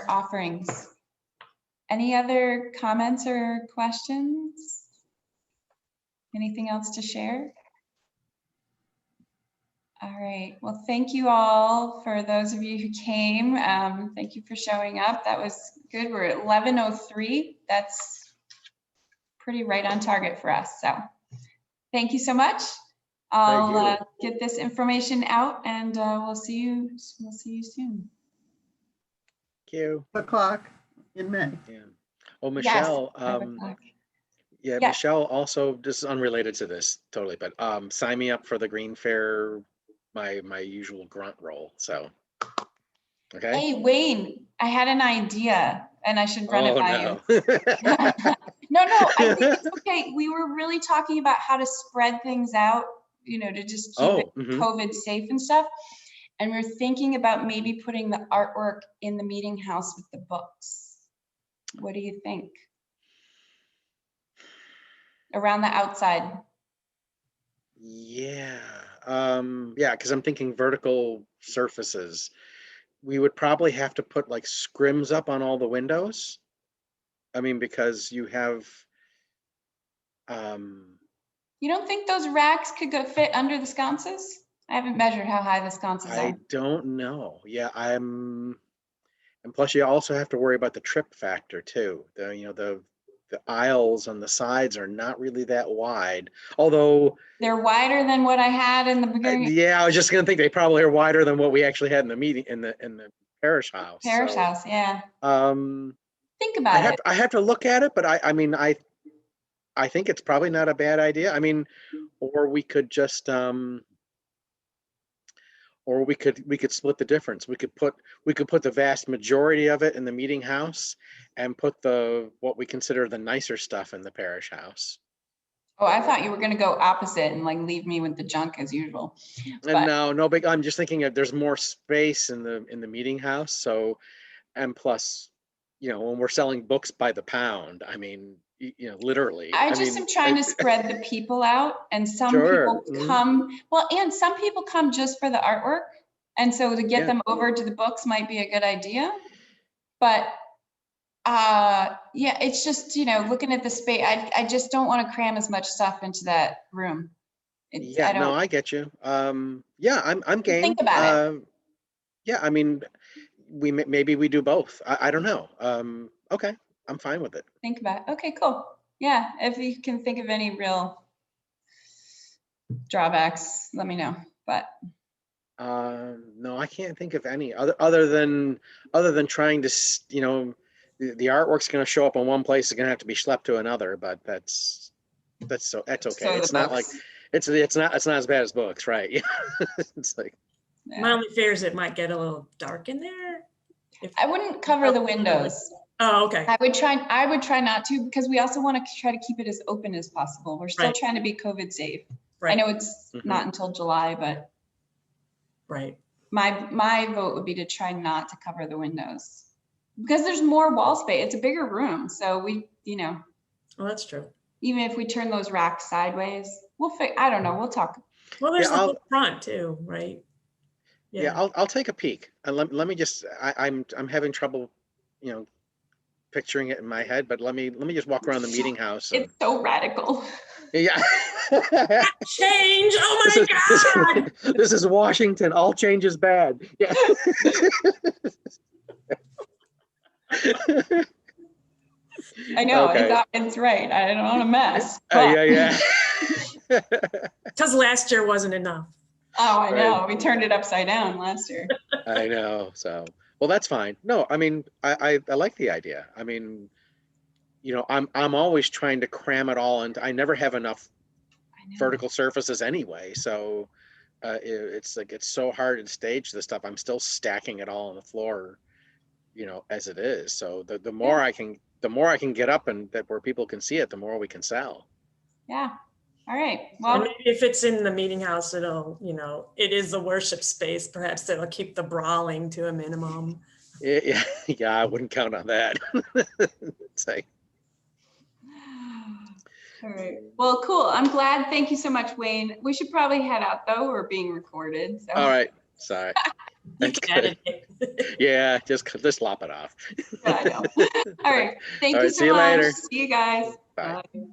offerings. Any other comments or questions? Anything else to share? All right. Well, thank you all, for those of you who came. Thank you for showing up. That was good. We're at 11:03. That's pretty right on target for us. So thank you so much. I'll get this information out, and we'll see you soon. Thank you. 5 o'clock in May. Yeah. Oh, Yes, Michelle. 5 o'clock. Yeah, Yes. Michelle, also, this is unrelated to this totally, but sign me up for the Green Fair, my usual grunt role. So, okay. Hey, Wayne, I had an idea, and I should run it by you. No, I think it's okay. We were really talking about how to spread things out, to just keep it COVID safe and stuff. And we're thinking about maybe putting the artwork in the meeting house with the books. What do you think? Around the outside. Yeah. Yeah, because I'm thinking vertical surfaces. We would probably have to put like scrims up on all the windows. I mean, because you have You don't think those racks could fit under the sconces? I haven't measured how high the sconces I are. don't know. Yeah, and plus you also have to worry about the trip factor too. The aisles on the sides are not really that wide, although They're wider than what I had in the beginning. yeah, I was just gonna think they probably are wider than what we actually had in the meeting in the parish house. Parish So, house, yeah. Think I about it. have to look at it, but I mean I think it's probably not a bad idea. I mean, or we could just or we could split the difference. We could put the vast majority of it in the meeting house and put what we consider the nicer stuff in the parish house. Oh, I thought you were going to go opposite and like leave me with the junk as usual. And no big. I'm just thinking that there's more space in the meeting house. So, and plus, when we're selling books by the pound, I mean, literally. I just am trying to spread the people out, and some Sure. people come. Well, and some people come just for the artwork, and so to get Yeah. them over to the books might be a good idea. But yeah, it's just looking at the space. I just don't want to cram as much stuff into that room. Yeah, no, I get you. Yeah, I'm game. Think about it. Yeah, I mean, maybe we do both. I don't know. Okay, I'm fine with it. Think about it. Okay, cool. Yeah, if you can think of any real drawbacks, let me know. But No, I can't think of any other than trying to, the artwork's going to show up in one place, it's going to have to be schlepped to another, but that's okay. So It's the not like, books. it's not as bad as books, right? It's like, My only fear is it might get a little dark in there. I wouldn't cover the windows. Oh, okay. I would try not to, because we also want to try to keep it as open as possible. We're still Right. trying to be COVID safe. I Right. know it's Mhm. not until July, but Right. my vote would be to try not to cover the windows. Because there's more wall space. It's a bigger room. So we, Well, that's true. even if we turn those racks sideways, I don't know, we'll talk. Well, there's Yeah, the whole front too, right? yeah, I'll take a peek. And let me just, I'm having trouble, picturing it in my head, but let me just walk around the meeting house. And, It's so radical. yeah. Change. Oh my God. This is Washington. All change is bad. Yeah. I know, Okay. it's right. I don't want to mess. Yeah. Because last year wasn't enough. Oh, I know. Right. We turned it upside down last year. I know. So, well, that's fine. No, I mean, I like the idea. I mean, I'm always trying to cram it all into, I never have enough I know. vertical surfaces anyway. So it's like, it's so hard to stage this stuff. I'm still stacking it all on the floor, as it is. So the more I can get up and that where people can see it, the more we can sell. Yeah. All right. And Well, maybe if it's in the meeting house, it'll, it is the worship space. Perhaps it'll keep the brawling to a minimum. Yeah, I wouldn't count on that. It's like, all right. Well, cool. I'm glad. Thank you so much, Wayne. We should probably head out though. We're being recorded. So. all right, sorry. You That's can good. edit it. Yeah, just lop it off. Yeah, I know. All right. Thank All you right, so see you much. later. See you guys. Bye. Bye.